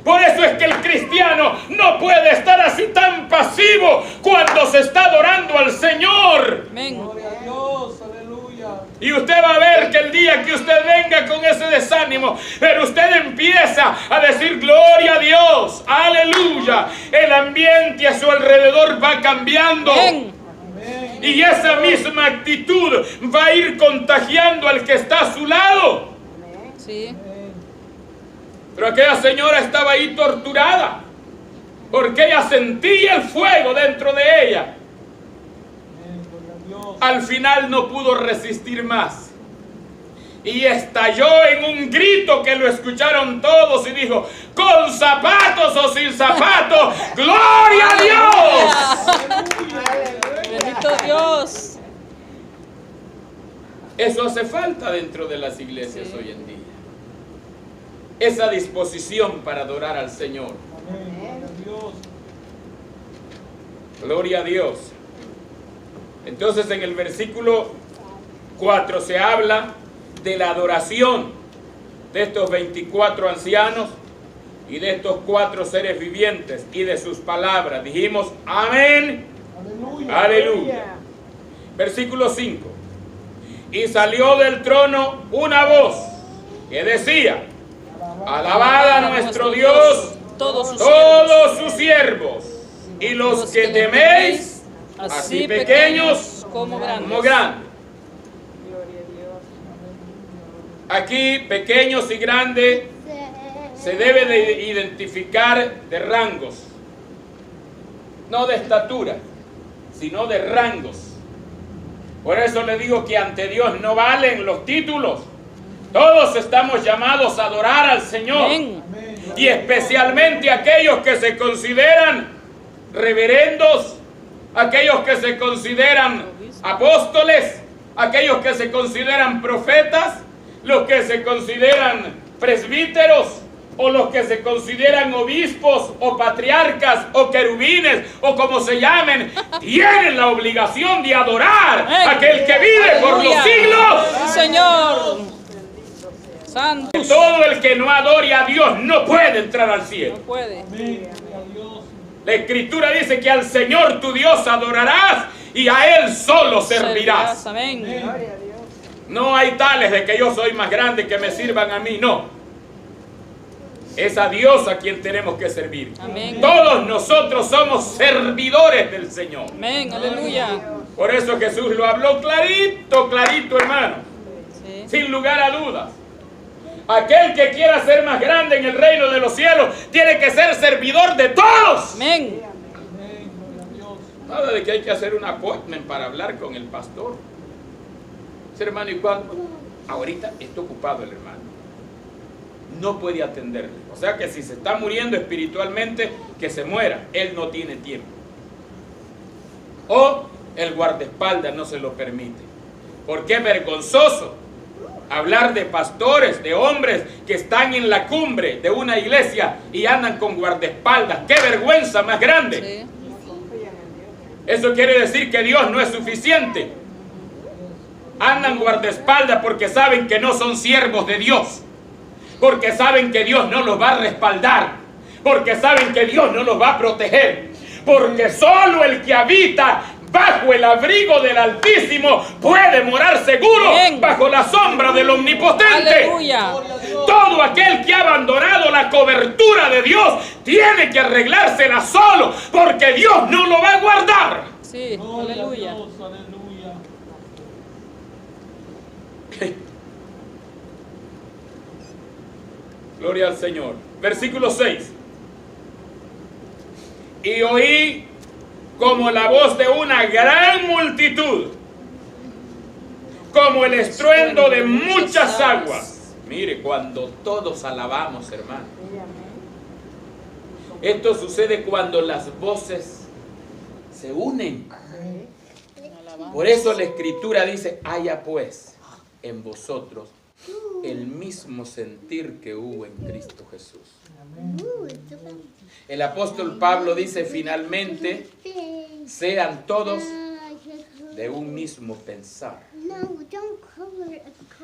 Por eso es que el cristiano no puede estar así tan pasivo cuando se está adorando al Señor. Amén. Gloria a Dios. Aleluya. Y usted va a ver que el día que usted venga con ese desánimo, pero usted empieza a decir gloria a Dios, aleluya, el ambiente a su alrededor va cambiando. Amén. Amén. Y esa misma actitud va a ir contagiando al que está a su lado. Sí. Pero aquella señora estaba ahí torturada, porque ella sentía el fuego dentro de ella. Amén. Gloria a Dios. Al final no pudo resistir más. Y estalló en un grito que lo escucharon todos y dijo, con zapatos o sin zapatos, ¡gloria a Dios! Bendito Dios. Eso hace falta dentro de las iglesias hoy en día. Esa disposición para adorar al Señor. Amén. Gloria a Dios. Gloria a Dios. Entonces en el versículo 4 se habla de la adoración de estos 24 ancianos y de estos 4 seres vivientes y de sus palabras. Dijimos, amén, Aleluya. aleluya. Versículo 5. Y salió del trono una voz que decía, alabad a nuestro Dios, Todos sus todos sus siervos, y los que teméis, así pequeños como grandes. como grandes. Aquí, pequeños y grandes, se debe de identificar de rangos, no de estatura, sino de rangos. Por eso le digo que ante Dios no valen los títulos. Todos estamos llamados a adorar al Señor. Amén. Y especialmente aquellos que se consideran reverendos, aquellos que se consideran apóstoles, aquellos que se consideran profetas, los que se consideran presbíteros, o los que se consideran obispos, o patriarcas, o querubines, o como se llamen, tienen la obligación de adorar a aquel que vive por los Aleluya. siglos. Sí, Señor. Santo. Todo el que no adore a Dios no puede entrar al cielo. No puede. Amén. Gloria a Dios. La Escritura dice que al Señor tu Dios adorarás y a Él solo servirás. Amén. Gloria a Dios. No hay tales de que yo soy más grande que me sirvan a mí, no. Es a Dios a quien tenemos que servir. Amén. Todos nosotros somos servidores del Señor. Amén. Aleluya. Por eso Jesús lo habló clarito, clarito, hermano. Sí. Sin lugar a dudas. Aquel que quiera ser más grande en el reino de los cielos tiene que ser servidor de todos. Amén. Amén. Gloria a Dios. Nada de que hay que hacer un appointment para hablar con el pastor. Ese hermano, ¿y cuándo? Ahorita está ocupado el hermano. No puede atenderle. O sea que si se está muriendo espiritualmente, que se muera. Él no tiene tiempo. O el guardaespaldas no se lo permite. Porque es vergonzoso hablar de pastores, de hombres que están en la cumbre de una iglesia y andan con guardaespaldas. ¡Qué vergüenza más grande! Sí. Eso quiere decir que Dios no es suficiente. Andan guardaespaldas porque saben que no son siervos de Dios. Porque saben que Dios no los va a respaldar. Porque saben que Dios no los va a proteger. Porque solo el que habita bajo el abrigo del Altísimo puede morar seguro. Amén. Bajo la sombra del Omnipotente. Aleluya. Todo aquel que ha abandonado la cobertura de Dios tiene que arreglársela solo, porque Dios no lo va a guardar. Sí. Gloria a Aleluya. Dios. Aleluya. Gloria al Señor. Versículo 6. Y oí como la voz de una gran multitud, como el estruendo de muchas aguas. Mire, cuando todos alabamos, hermano. Esto sucede cuando las voces se unen. Por eso la Escritura dice, haya pues en vosotros el mismo sentir que hubo en Cristo Jesús. El apóstol Pablo dice finalmente, sean todos de un mismo pensar.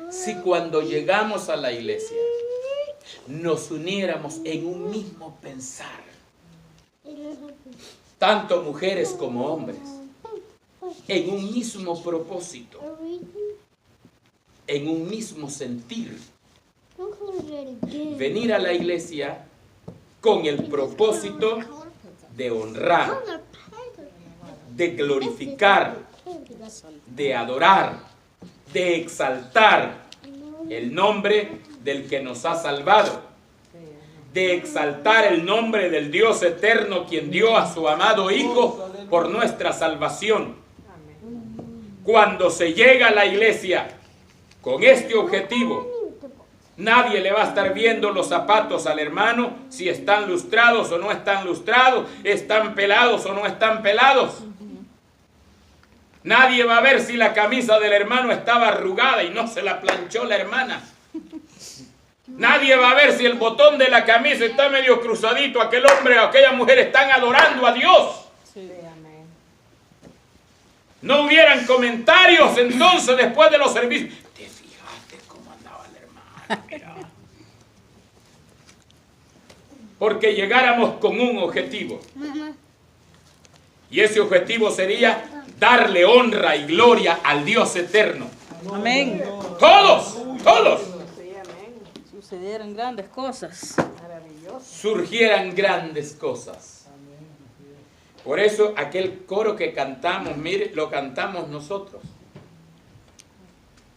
Si cuando llegamos a la iglesia nos uniéramos en un mismo pensar, tanto mujeres como hombres, en un mismo propósito, en un mismo sentir, venir a la iglesia con el propósito de honrar, de glorificar, de adorar, de exaltar el nombre del que nos ha salvado, de exaltar el nombre del Dios eterno, quien dio a su amado Hijo por nuestra salvación. Cuando se llega a la iglesia con este objetivo, nadie le va a estar viendo los zapatos al hermano, si están lustrados o no están lustrados, están pelados o no están pelados. Nadie va a ver si la camisa del hermano estaba arrugada y no se la planchó la hermana. Nadie va a ver si el botón de la camisa está medio cruzadito. Aquel hombre o aquella mujer están adorando a Dios. No hubieran comentarios entonces después de los servicios. ¿Te fijaste cómo andaba la hermana? Mira. Porque llegáramos con un objetivo. Y ese objetivo sería darle honra y gloria al Dios eterno. Amén. Todos, todos. Sucedieron grandes cosas. Surgieran grandes cosas. Por eso aquel coro que cantamos, mire, lo cantamos nosotros.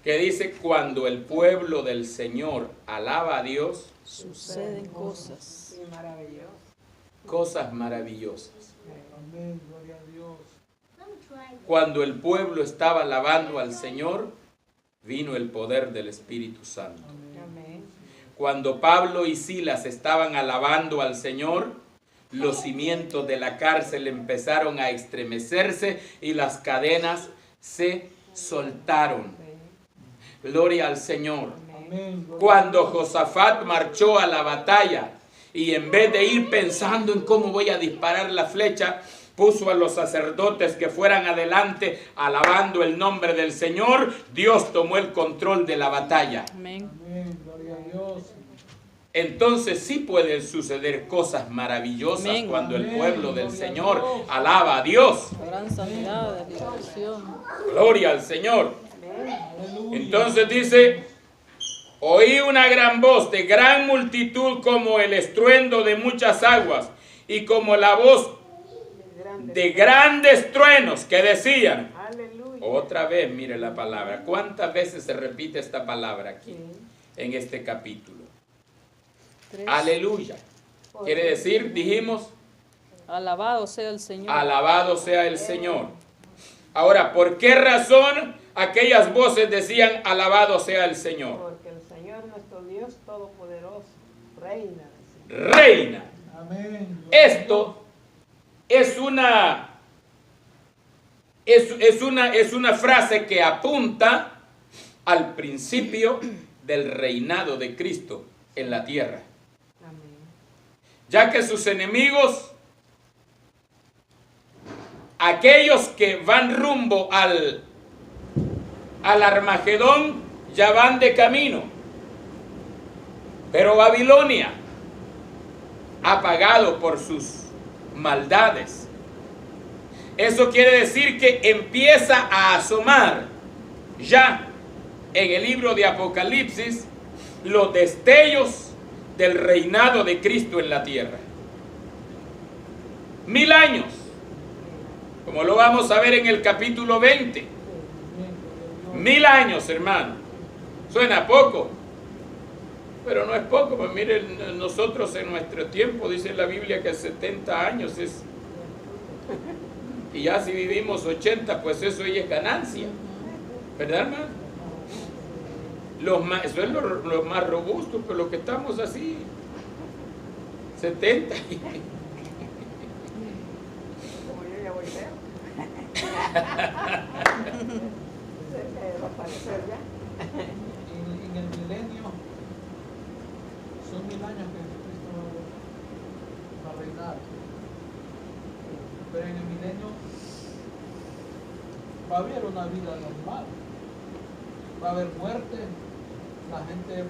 Que dice, cuando el pueblo del Señor alaba a Dios, Suceden cosas. cosas maravillosas. Amén. Gloria a Dios. Cuando el pueblo estaba alabando al Señor, vino el poder del Espíritu Santo. Cuando Pablo y Silas estaban alabando al Señor, los cimientos de la cárcel empezaron a estremecerse y las cadenas se soltaron. Gloria al Señor. Amén. Cuando Josafat marchó a la batalla y en vez de ir pensando en cómo voy a disparar la flecha, puso a los sacerdotes que fueran adelante alabando el nombre del Señor, Dios tomó el control de la batalla. Amén. Amén. Gloria a Dios. entonces sí pueden suceder cosas maravillosas Amén. cuando el Amén. pueblo del Gloria a Señor Dios. alaba a Dios. Habrán sanidades, liberación. Gloria al Señor. Aleluya. Entonces dice, oí una gran voz de gran multitud como el estruendo de muchas aguas y como la voz de grandes truenos que decían, Aleluya. otra vez, mire la palabra, ¿cuántas veces se repite esta palabra aquí en este capítulo? 3. Aleluya. Quiere decir, dijimos, Alabado sea el Señor. alabado sea el Señor. Ahora, ¿por qué razón aquellas voces decían alabado sea el Señor? Porque el Señor nuestro Dios Todopoderoso reina. Reina. Amén. Esto es una frase que apunta al principio del reinado de Cristo en la tierra. Amén. Ya que sus enemigos, aquellos que van rumbo al Armagedón, ya van de camino. Pero Babilonia ha pagado por sus maldades. Eso quiere decir que empieza a asomar ya en el libro de Apocalipsis los destellos del reinado de Cristo en la tierra. 1000 años, como lo vamos a ver en el capítulo 20. 1000 años, hermano. Suena poco, pero no es poco. Pues miren, nosotros en nuestro tiempo, dice la Biblia que 70 años es... Y ya si vivimos 80, pues eso ya es ganancia. ¿Verdad, hermano? Eso es lo más robusto, pero los que estamos así, 70. Como yo ya voy feo. Va a parecer ya. En el milenio son 1000 años que Cristo va a reinar. Pero en el milenio va a haber una vida normal. Va a haber muerte. La gente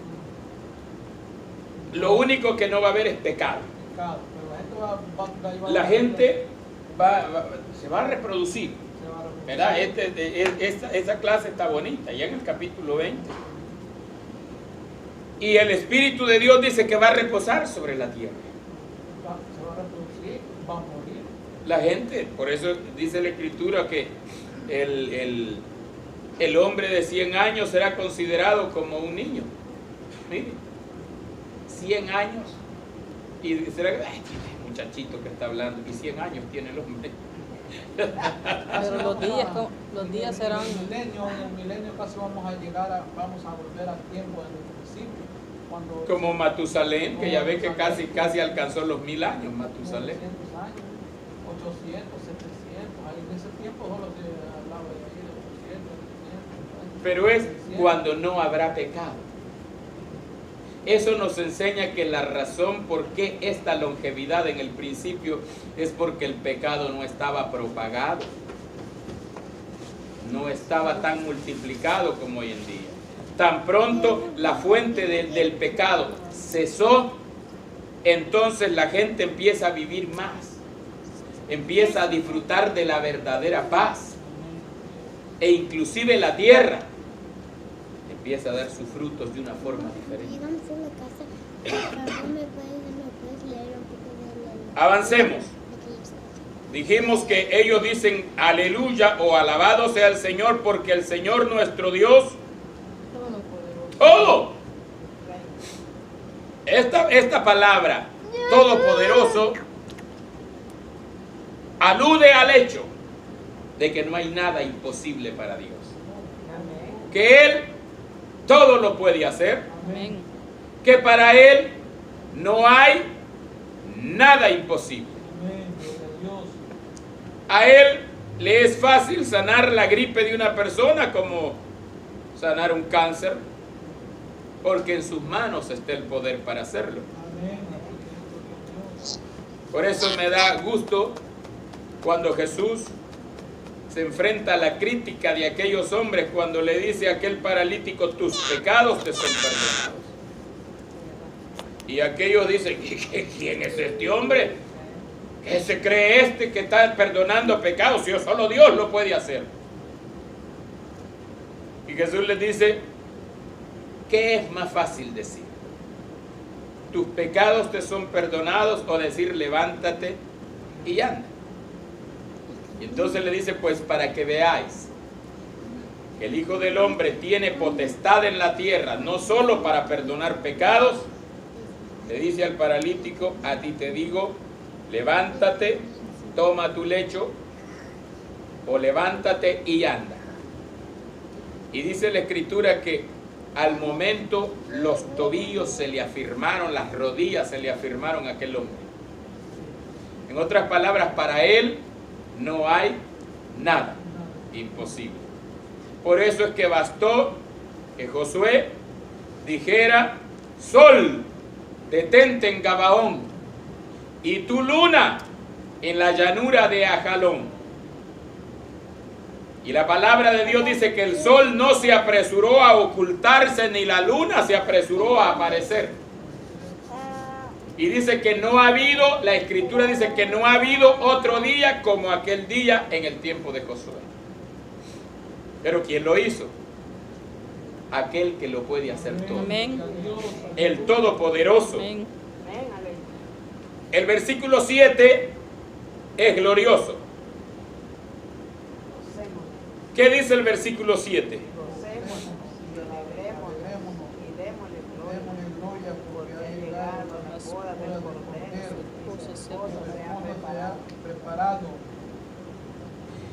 Lo único que no va a haber es pecado. pecado, pero la gente va a llevar La gente se va a reproducir. se va a reproducir. ¿Verdad? Esa clase está bonita, ya en el capítulo 20. Y el Espíritu de Dios dice que va a reposar sobre la tierra. Se va a reproducir, va a morir. La gente, por eso dice la Escritura que el hombre de 100 años será considerado como un niño. Miren, 100 años. Y será que, ay, este muchachito que está hablando, y 100 años tiene el hombre. Pero los días serán... En el milenio casi vamos a volver al tiempo del principio. Cuando Como Matusalén, que ya ve que casi alcanzó los 1000 años, Matusalén. 200 años, 800, 700, ahí en ese tiempo solo se hablaba de ahí de 800, 700. Pero es cuando no habrá pecado. Eso nos enseña que la razón por qué esta longevidad en el principio es porque el pecado no estaba propagado, no estaba tan multiplicado como hoy en día. Tan pronto la fuente del pecado cesó, entonces la gente empieza a vivir más, empieza a disfrutar de la verdadera paz, e inclusive la tierra empieza a dar sus frutos de una forma diferente. Llegamos a la casa. ¿Me puedes leer un poco de la... Avancemos. Dijimos que ellos dicen aleluya o alabado sea el Señor, porque el Señor nuestro Dios todo. Esta palabra todopoderoso alude al hecho de que no hay nada imposible para Dios, Amén. que Él todo lo puede hacer, Amén. que para Él no hay nada imposible. Amén, gloria a Dios. A Él le es fácil sanar la gripe de una persona como sanar un cáncer, porque en sus manos está el poder para hacerlo. Amén, gloria a Dios. Por eso me da gusto cuando Jesús se enfrenta a la crítica de aquellos hombres cuando le dice a aquel paralítico, tus pecados te son perdonados. Y aquellos dicen, ¿quién es este hombre? ¿Qué se cree este que está perdonando pecados? Si solo Dios lo puede hacer. Y Jesús les dice, ¿qué es más fácil decir? ¿Tus pecados te son perdonados? O decir, levántate y anda. Y entonces le dice, pues para que veáis que el Hijo del Hombre tiene potestad en la tierra, no solo para perdonar pecados, le dice al paralítico, a ti te digo, levántate, toma tu lecho, o levántate y anda. Y dice la Escritura que al momento los tobillos se le afirmaron, las rodillas se le afirmaron a aquel hombre. En otras palabras, para él no hay nada imposible. Por eso es que bastó que Josué dijera, sol, detente en Gabaón, y tu luna en la llanura de Ajalón. Y la palabra de Dios dice que el sol no se apresuró a ocultarse, ni la luna se apresuró a aparecer. Y dice que no ha habido, la Escritura dice que no ha habido otro día como aquel día en el tiempo de Josué. Pero ¿quién lo hizo? Aquel que lo puede hacer todo. Amén. El Todopoderoso. Amén. El versículo 7 es glorioso. ¿Qué dice el versículo 7?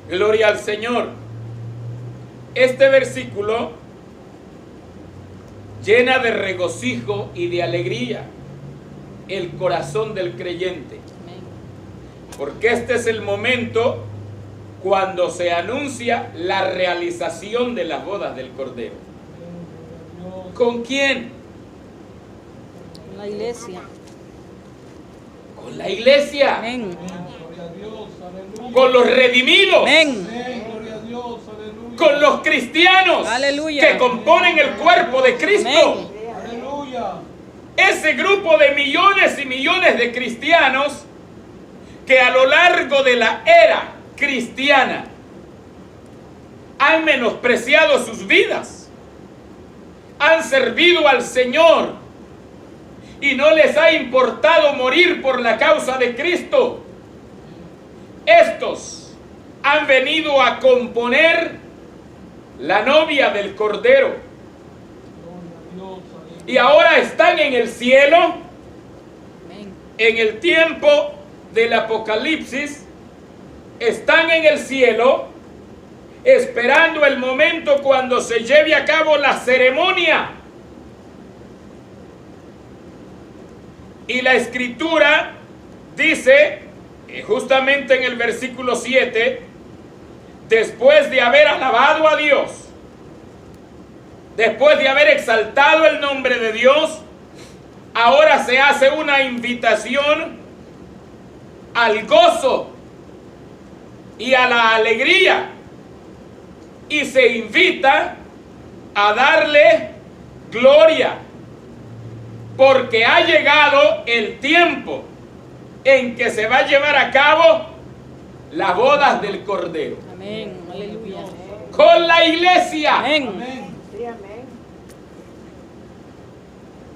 Gloria al Señor. Este versículo llena de regocijo y de alegría el corazón del creyente. Porque este es el momento cuando se anuncia la realización de las bodas del Cordero. ¿Con quién? Con la iglesia. Con la iglesia. Amén. Con los redimidos. Amén. Con los cristianos. Aleluya. Que componen el cuerpo de Cristo. Amén. Ese grupo de millones y millones de cristianos que a lo largo de la era cristiana han menospreciado sus vidas, han servido al Señor y no les ha importado morir por la causa de Cristo. Estos han venido a componer la novia del Cordero y ahora están en el cielo. Amén. En el tiempo del Apocalipsis están en el cielo esperando el momento cuando se lleve a cabo la ceremonia. Y la Escritura dice, justamente en el versículo 7, después de haber alabado a Dios, después de haber exaltado el nombre de Dios, ahora se hace una invitación al gozo y a la alegría, y se invita a darle gloria, porque ha llegado el tiempo en que se va a llevar a cabo las bodas del Cordero. Amén. Aleluya. Con la iglesia. Amén. Sí, amén.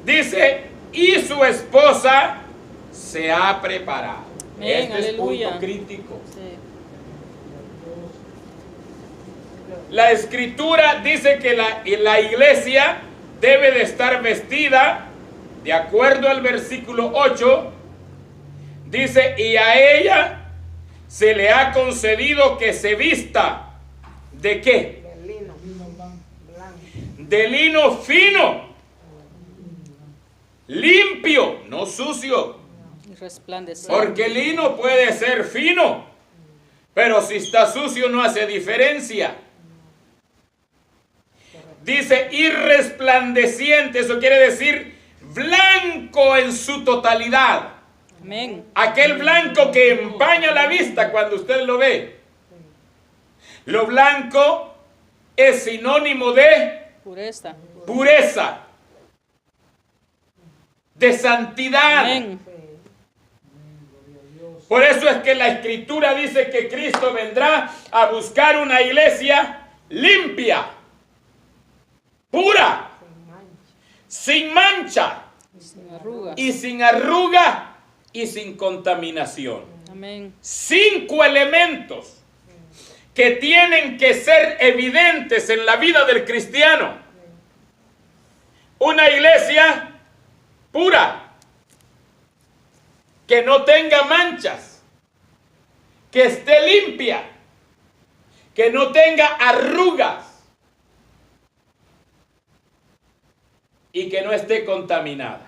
Dice, y su esposa se ha preparado. Amén, Este es aleluya. punto crítico. Sí. La Escritura dice que la iglesia debe de estar vestida, de acuerdo al versículo 8, dice, y a ella se le ha concedido que se vista, ¿de qué? De lino blanco. De lino fino, limpio, no sucio, Y resplandeciente. porque el lino puede ser fino, pero si está sucio no hace diferencia. Dice, y resplandeciente, eso quiere decir blanco en su totalidad. Amén. Aquel blanco que empaña la vista cuando usted lo ve. Lo blanco es sinónimo de Pureza. pureza, de santidad. Amén. Gloria a Dios. Por eso es que la Escritura dice que Cristo vendrá a buscar una iglesia limpia, pura, sin mancha Sin arrugas. y sin arruga y sin contaminación. Amén. 5 elementos que tienen que ser evidentes en la vida del cristiano. Una iglesia pura, que no tenga manchas, que esté limpia, que no tenga arrugas y que no esté contaminada.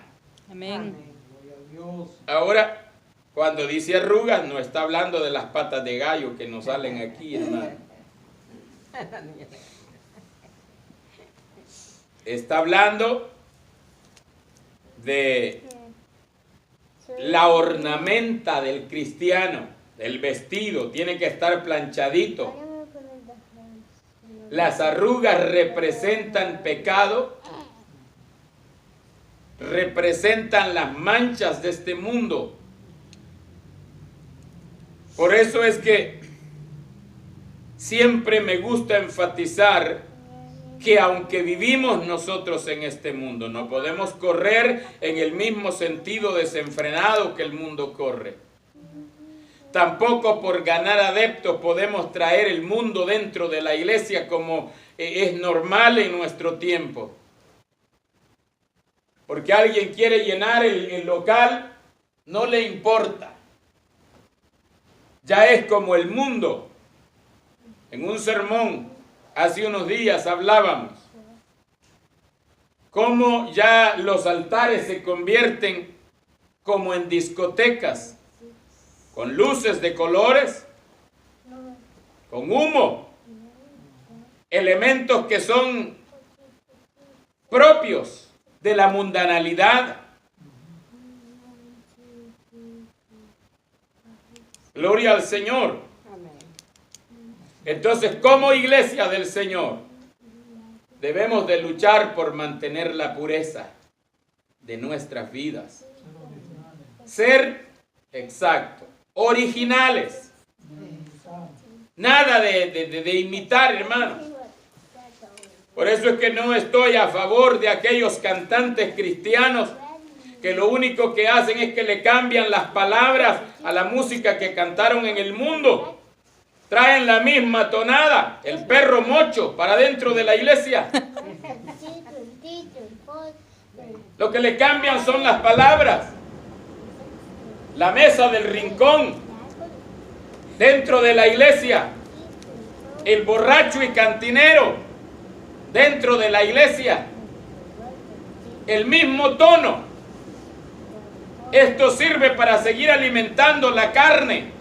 Amén. Gloria a Dios. Ahora, cuando dice arrugas, no está hablando de las patas de gallo que nos salen aquí, hermano. Está hablando de la ornamenta del cristiano, del vestido, tiene que estar planchadito. Las arrugas representan pecado, representan las manchas de este mundo. Por eso es que siempre me gusta enfatizar que aunque vivimos nosotros en este mundo, no podemos correr en el mismo sentido desenfrenado que el mundo corre. Tampoco por ganar adeptos podemos traer el mundo dentro de la iglesia como es normal en nuestro tiempo. Porque alguien quiere llenar el local, no le importa. Ya es como el mundo. En un sermón hace unos días hablábamos cómo ya los altares se convierten como en discotecas, con luces de colores, con humo, elementos que son propios de la mundanalidad. Gloria al Señor. Entonces, como iglesia del Señor, debemos de luchar por mantener la pureza de nuestras vidas. Ser, exacto, originales. Nada de imitar, hermano. Por eso es que no estoy a favor de aquellos cantantes cristianos que lo único que hacen es que le cambian las palabras a la música que cantaron en el mundo. Traen la misma tonada, el perro mocho, para dentro de la iglesia. Lo que le cambian son las palabras. La mesa del rincón, dentro de la iglesia. El borracho y cantinero, dentro de la iglesia. El mismo tono. Esto sirve para seguir alimentando la carne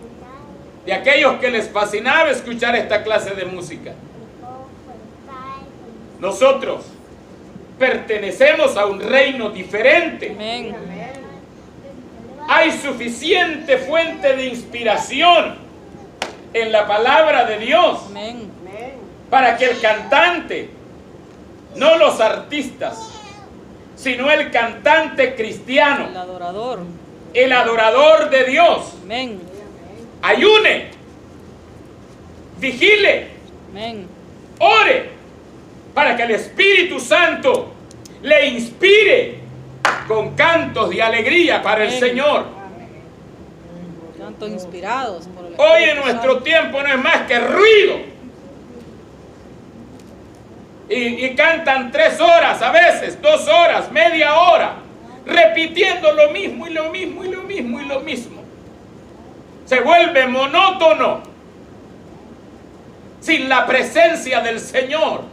de aquellos que les fascinaba escuchar esta clase de música. Nosotros pertenecemos a un reino diferente. Amén. Hay suficiente fuente de inspiración en la palabra de Dios Amén. para que el cantante, no los artistas, sino el cantante El cristiano, adorador. el adorador de Dios, Amén. ayune, vigile, Amén. ore, para que el Espíritu Santo le inspire con cantos de alegría para el Amén. Señor. Cantos inspirados por el Hoy en Espíritu nuestro Santo. tiempo no es más que ruido. Y cantan 3 horas, a veces 2 horas, media hora, repitiendo lo mismo y lo mismo y lo mismo y lo mismo. Se vuelve monótono sin la presencia del Señor.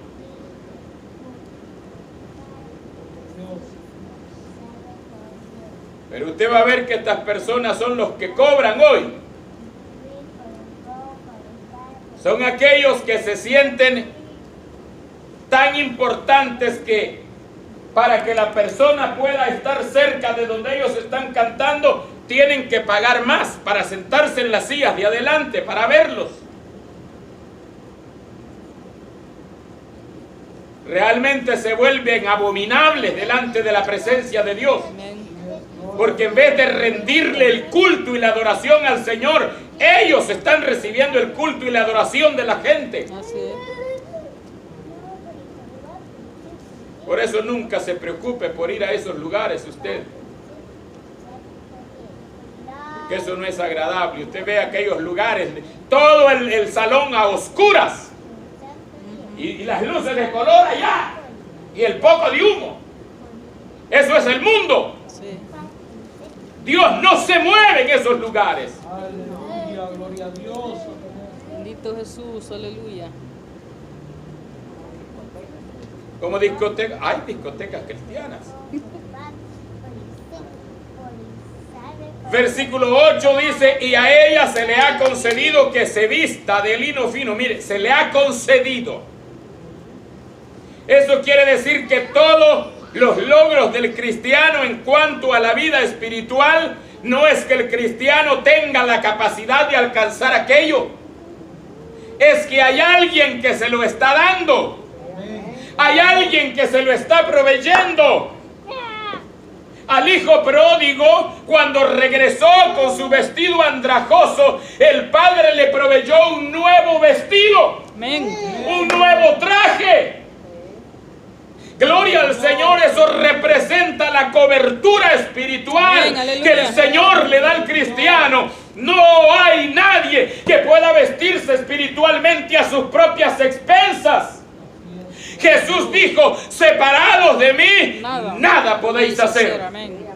Pero usted va a ver que estas personas son los que cobran hoy. Son aquellos que se sienten tan importantes que para que la persona pueda estar cerca de donde ellos están cantando, tienen que pagar más para sentarse en las sillas de adelante para verlos. Realmente se vuelven abominables delante de la presencia de Dios. Amén. Porque en vez de rendirle el culto y la adoración al Señor, ellos están recibiendo el culto y la adoración de la gente. Así es. Por eso nunca se preocupe por ir a esos lugares usted. Que eso no es agradable. Usted ve aquellos lugares, todo el salón a oscuras. Y las luces de color allá. Y el poco de humo. Eso es el mundo. Sí. Dios no se mueve en esos lugares. Aleluya, gloria a Dios. Bendito Jesús, aleluya. Como discotecas, hay discotecas cristianas. Versículo 8 dice, y a ella se le ha concedido que se vista de lino fino. Mire, se le ha concedido. Eso quiere decir que todos los logros del cristiano en cuanto a la vida espiritual, no es que el cristiano tenga la capacidad de alcanzar aquello. Es que hay alguien que se lo está dando. Hay alguien que se lo está proveyendo. Al hijo pródigo, cuando regresó con su vestido andrajoso, el padre le proveyó un nuevo vestido. Amén. Un nuevo traje. Gloria al Señor, eso representa la cobertura espiritual. Amén, aleluya. Que el Señor le da al cristiano. No hay nadie que pueda vestirse espiritualmente a sus propias expensas. Jesús dijo, separados de mí, nada podéis hacer. Amén.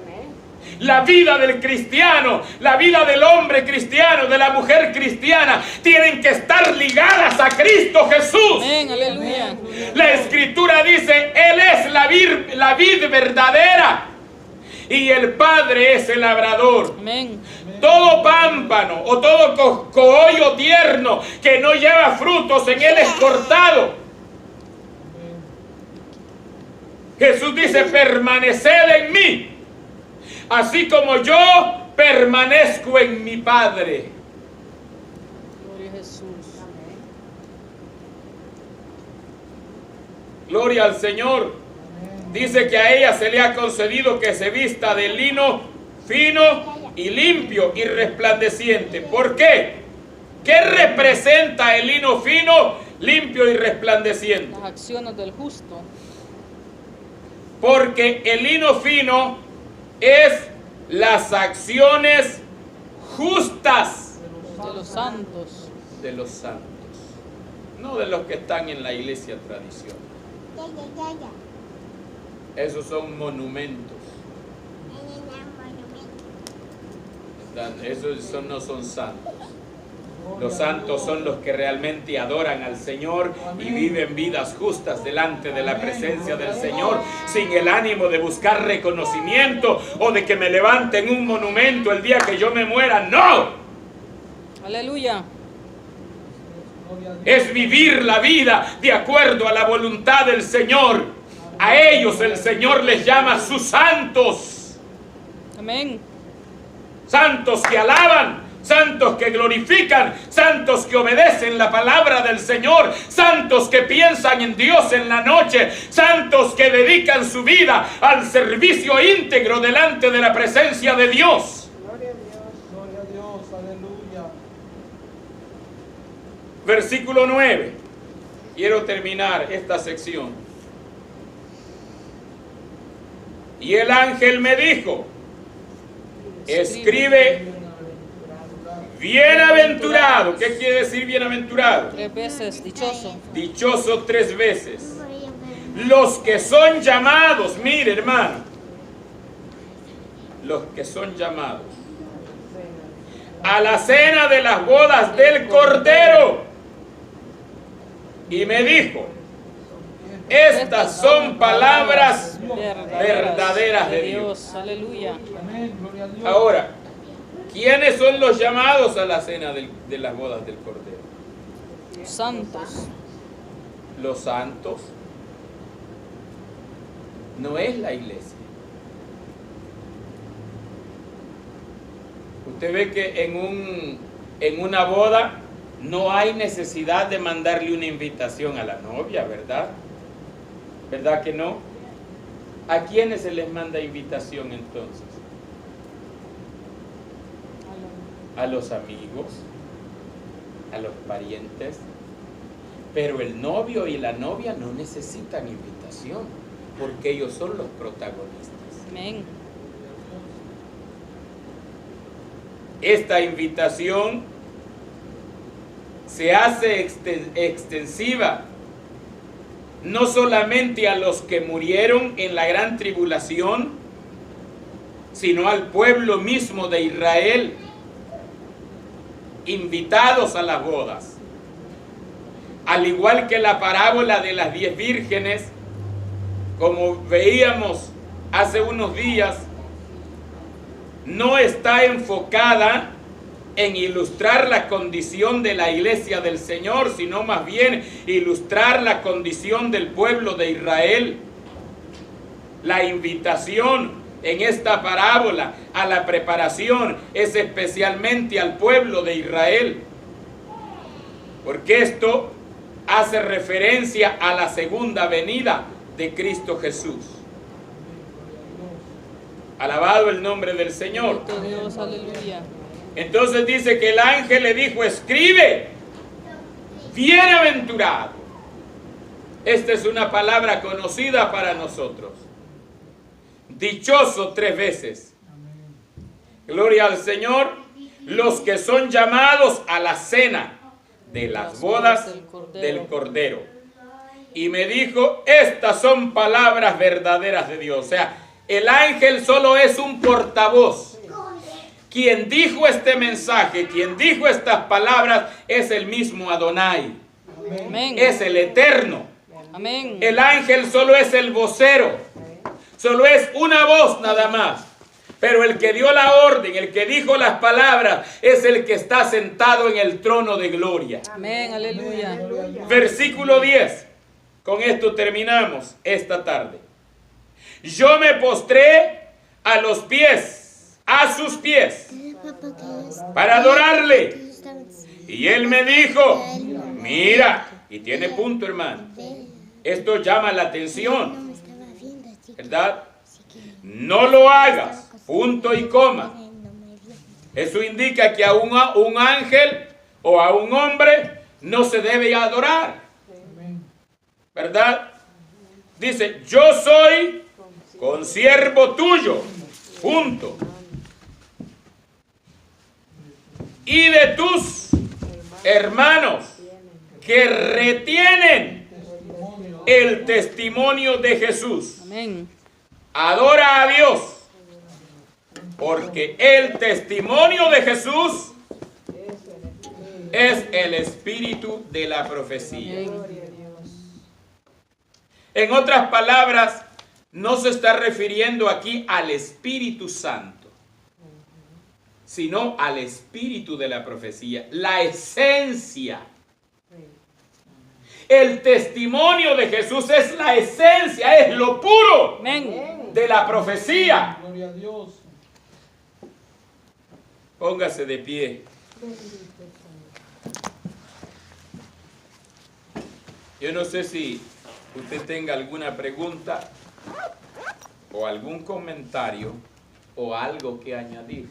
La vida del cristiano, la vida del hombre cristiano, de la mujer cristiana, tienen que estar ligadas a Cristo Jesús. Amén, aleluya. La Escritura dice, Él es la vid verdadera y el Padre es el labrador. Amén. Todo pámpano o todo cogollo tierno que no lleva frutos, en Él es cortado. Jesús dice, permaneced en mí, así como yo permanezco en mi Padre. Gloria a Jesús. Gloria al Señor. Dice que a ella se le ha concedido que se vista de lino fino y limpio y resplandeciente. ¿Por qué? ¿Qué representa el lino fino, limpio y resplandeciente? Las acciones del justo. Porque el lino fino es las acciones justas De los santos. de los santos, no de los que están en la iglesia tradicional. Esos son monumentos. Esos no son santos. Los santos son los que realmente adoran al Señor y viven vidas justas delante de la presencia del Señor, sin el ánimo de buscar reconocimiento o de que me levanten un monumento el día que yo me muera. ¡No! Aleluya. Es vivir la vida de acuerdo a la voluntad del Señor. A ellos el Señor les llama sus santos. Amén. Santos que alaban, santos que glorifican, santos que obedecen la palabra del Señor, santos que piensan en Dios en la noche, santos que dedican su vida al servicio íntegro delante de la presencia de Dios. Gloria a Dios, aleluya. Versículo 9. Quiero terminar esta sección. Y el ángel me dijo, escribe, bienaventurado. ¿Qué quiere decir bienaventurado? 3 veces, dichoso. Dichoso 3 veces. Los que son llamados, mire hermano, los que son llamados a la cena de las bodas del Cordero. Y me dijo, estas son palabras verdaderas de Dios. Aleluya. Amén, gloria a Dios. Ahora, ¿quiénes son los llamados a la cena de las bodas del Cordero? Santos. Los santos. No es la iglesia. Usted ve que en una boda no hay necesidad de mandarle una invitación a la novia, ¿verdad? ¿Verdad que no? ¿A quiénes se les manda invitación entonces? a los amigos, a los parientes. Pero el novio y la novia no necesitan invitación, porque ellos son los protagonistas. Amén. Esta invitación se hace extensiva no solamente a los que murieron en la gran tribulación, sino al pueblo mismo de Israel, invitados a las bodas. Al igual que la parábola de las 10 vírgenes, como veíamos hace unos días, no está enfocada en ilustrar la condición de la iglesia del Señor, sino más bien ilustrar la condición del pueblo de Israel. La invitación en esta parábola a la preparación es especialmente al pueblo de Israel, porque esto hace referencia a la segunda venida de Cristo Jesús. Alabado el nombre del Señor. Bendito Dios, aleluya. Entonces dice que el ángel le dijo: escribe, bienaventurado. Esta es una palabra conocida para nosotros. Dichoso 3 veces. Gloria al Señor. Los que son llamados a la cena de las bodas del Cordero. Y me dijo: estas son palabras verdaderas de Dios. O sea, el ángel solo es un portavoz. Quien dijo este mensaje, quien dijo estas palabras, es el mismo Adonai. Amén. Es el Eterno. Amén. El ángel solo es el vocero. Solo es una voz nada más. Pero el que dio la orden, el que dijo las palabras, es el que está sentado en el trono de gloria. Amén, aleluya. Versículo 10. Con esto terminamos esta tarde. Yo me postré a los pies, a sus pies, para adorarle. Y él me dijo: mira, y tiene punto, hermano. Esto llama la atención, ¿verdad? No lo hagas, punto y coma. Eso indica que a un ángel o a un hombre no se debe adorar, ¿verdad? Dice: yo soy consiervo tuyo, punto. Y de tus hermanos que retienen el testimonio de Jesús. Amén. Adora a Dios, porque el testimonio de Jesús es el espíritu de la profecía. En otras palabras, no se está refiriendo aquí al Espíritu Santo, sino al espíritu de la profecía, la esencia. El testimonio de Jesús es la esencia, es lo puro Amén. de la profecía. Gloria a Dios. Póngase de pie. Yo no sé si usted tenga alguna pregunta o algún comentario o algo que añadir.